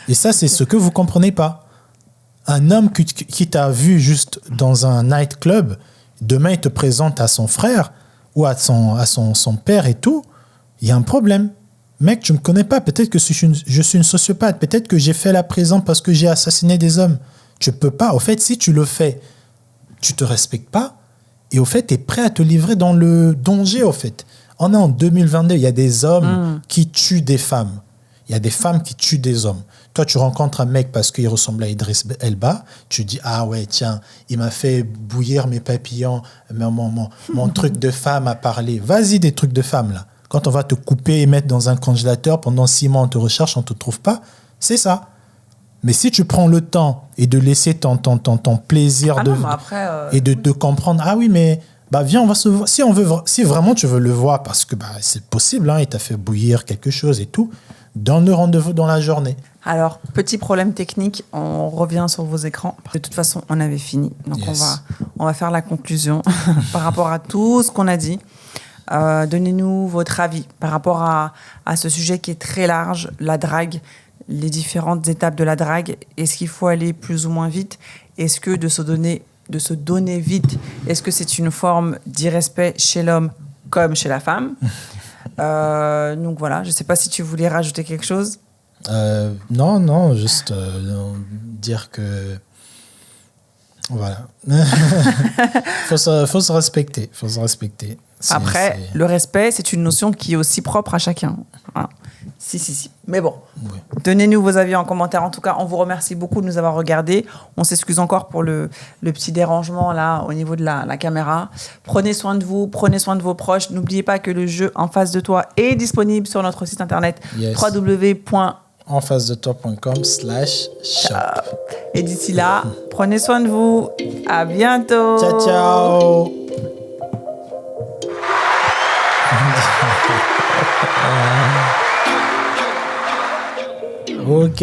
Speaker 2: Et ça, c'est ce que vous ne comprenez pas. Un homme qui t'a vu juste dans un nightclub, demain, il te présente à son frère ou à son père et tout, il y a un problème. Mec, tu ne me connais pas. Peut-être que je suis une sociopathe. Peut-être que j'ai fait la prison parce que j'ai assassiné des hommes. Tu ne peux pas. Au fait, si tu le fais, tu ne te respectes pas. Et au fait, tu es prêt à te livrer dans le danger, au fait. On est en 2022. Il y a des hommes qui tuent des femmes. Il y a des femmes qui tuent des hommes. Toi, tu rencontres un mec parce qu'il ressemble à Idriss Elba. Tu dis, ah ouais, tiens, il m'a fait bouillir mes papillons, mon truc de femme à parler. Vas-y, des trucs de femme, là. Quand on va te couper et mettre dans un congélateur, pendant 6 mois, on te recherche, on ne te trouve pas, c'est ça. Mais si tu prends le temps et de laisser ton plaisir et de comprendre, ah oui, mais viens, on va se voir. Si vraiment tu veux le voir, parce que c'est possible, il t'a fait bouillir quelque chose et tout, donne le rendez-vous dans la journée.
Speaker 1: Alors, petit problème technique, on revient sur vos écrans. De toute façon, on avait fini. Donc, on va faire la conclusion par rapport à tout ce qu'on a dit. Donnez-nous votre avis par rapport à ce sujet qui est très large, la drague, les différentes étapes de la drague. Est-ce qu'il faut aller plus ou moins vite? Est-ce que de se donner vite, est-ce que c'est une forme d'irrespect chez l'homme comme chez la femme? Donc voilà, je ne sais pas si tu voulais rajouter quelque chose.
Speaker 2: Non, juste dire que voilà. faut se respecter.
Speaker 1: Après, le respect, c'est une notion qui est aussi propre à chacun. Hein. Si. Mais bon, donnez-nous vos avis en commentaire. En tout cas, on vous remercie beaucoup de nous avoir regardés. On s'excuse encore pour le petit dérangement là au niveau de la caméra. Prenez soin de vous, prenez soin de vos proches. N'oubliez pas que le jeu En face de toi est disponible sur notre site internet
Speaker 2: www.enfacedetoi.com/shop.
Speaker 1: Et d'ici là, prenez soin de vous. À bientôt.
Speaker 2: Ciao. Ok.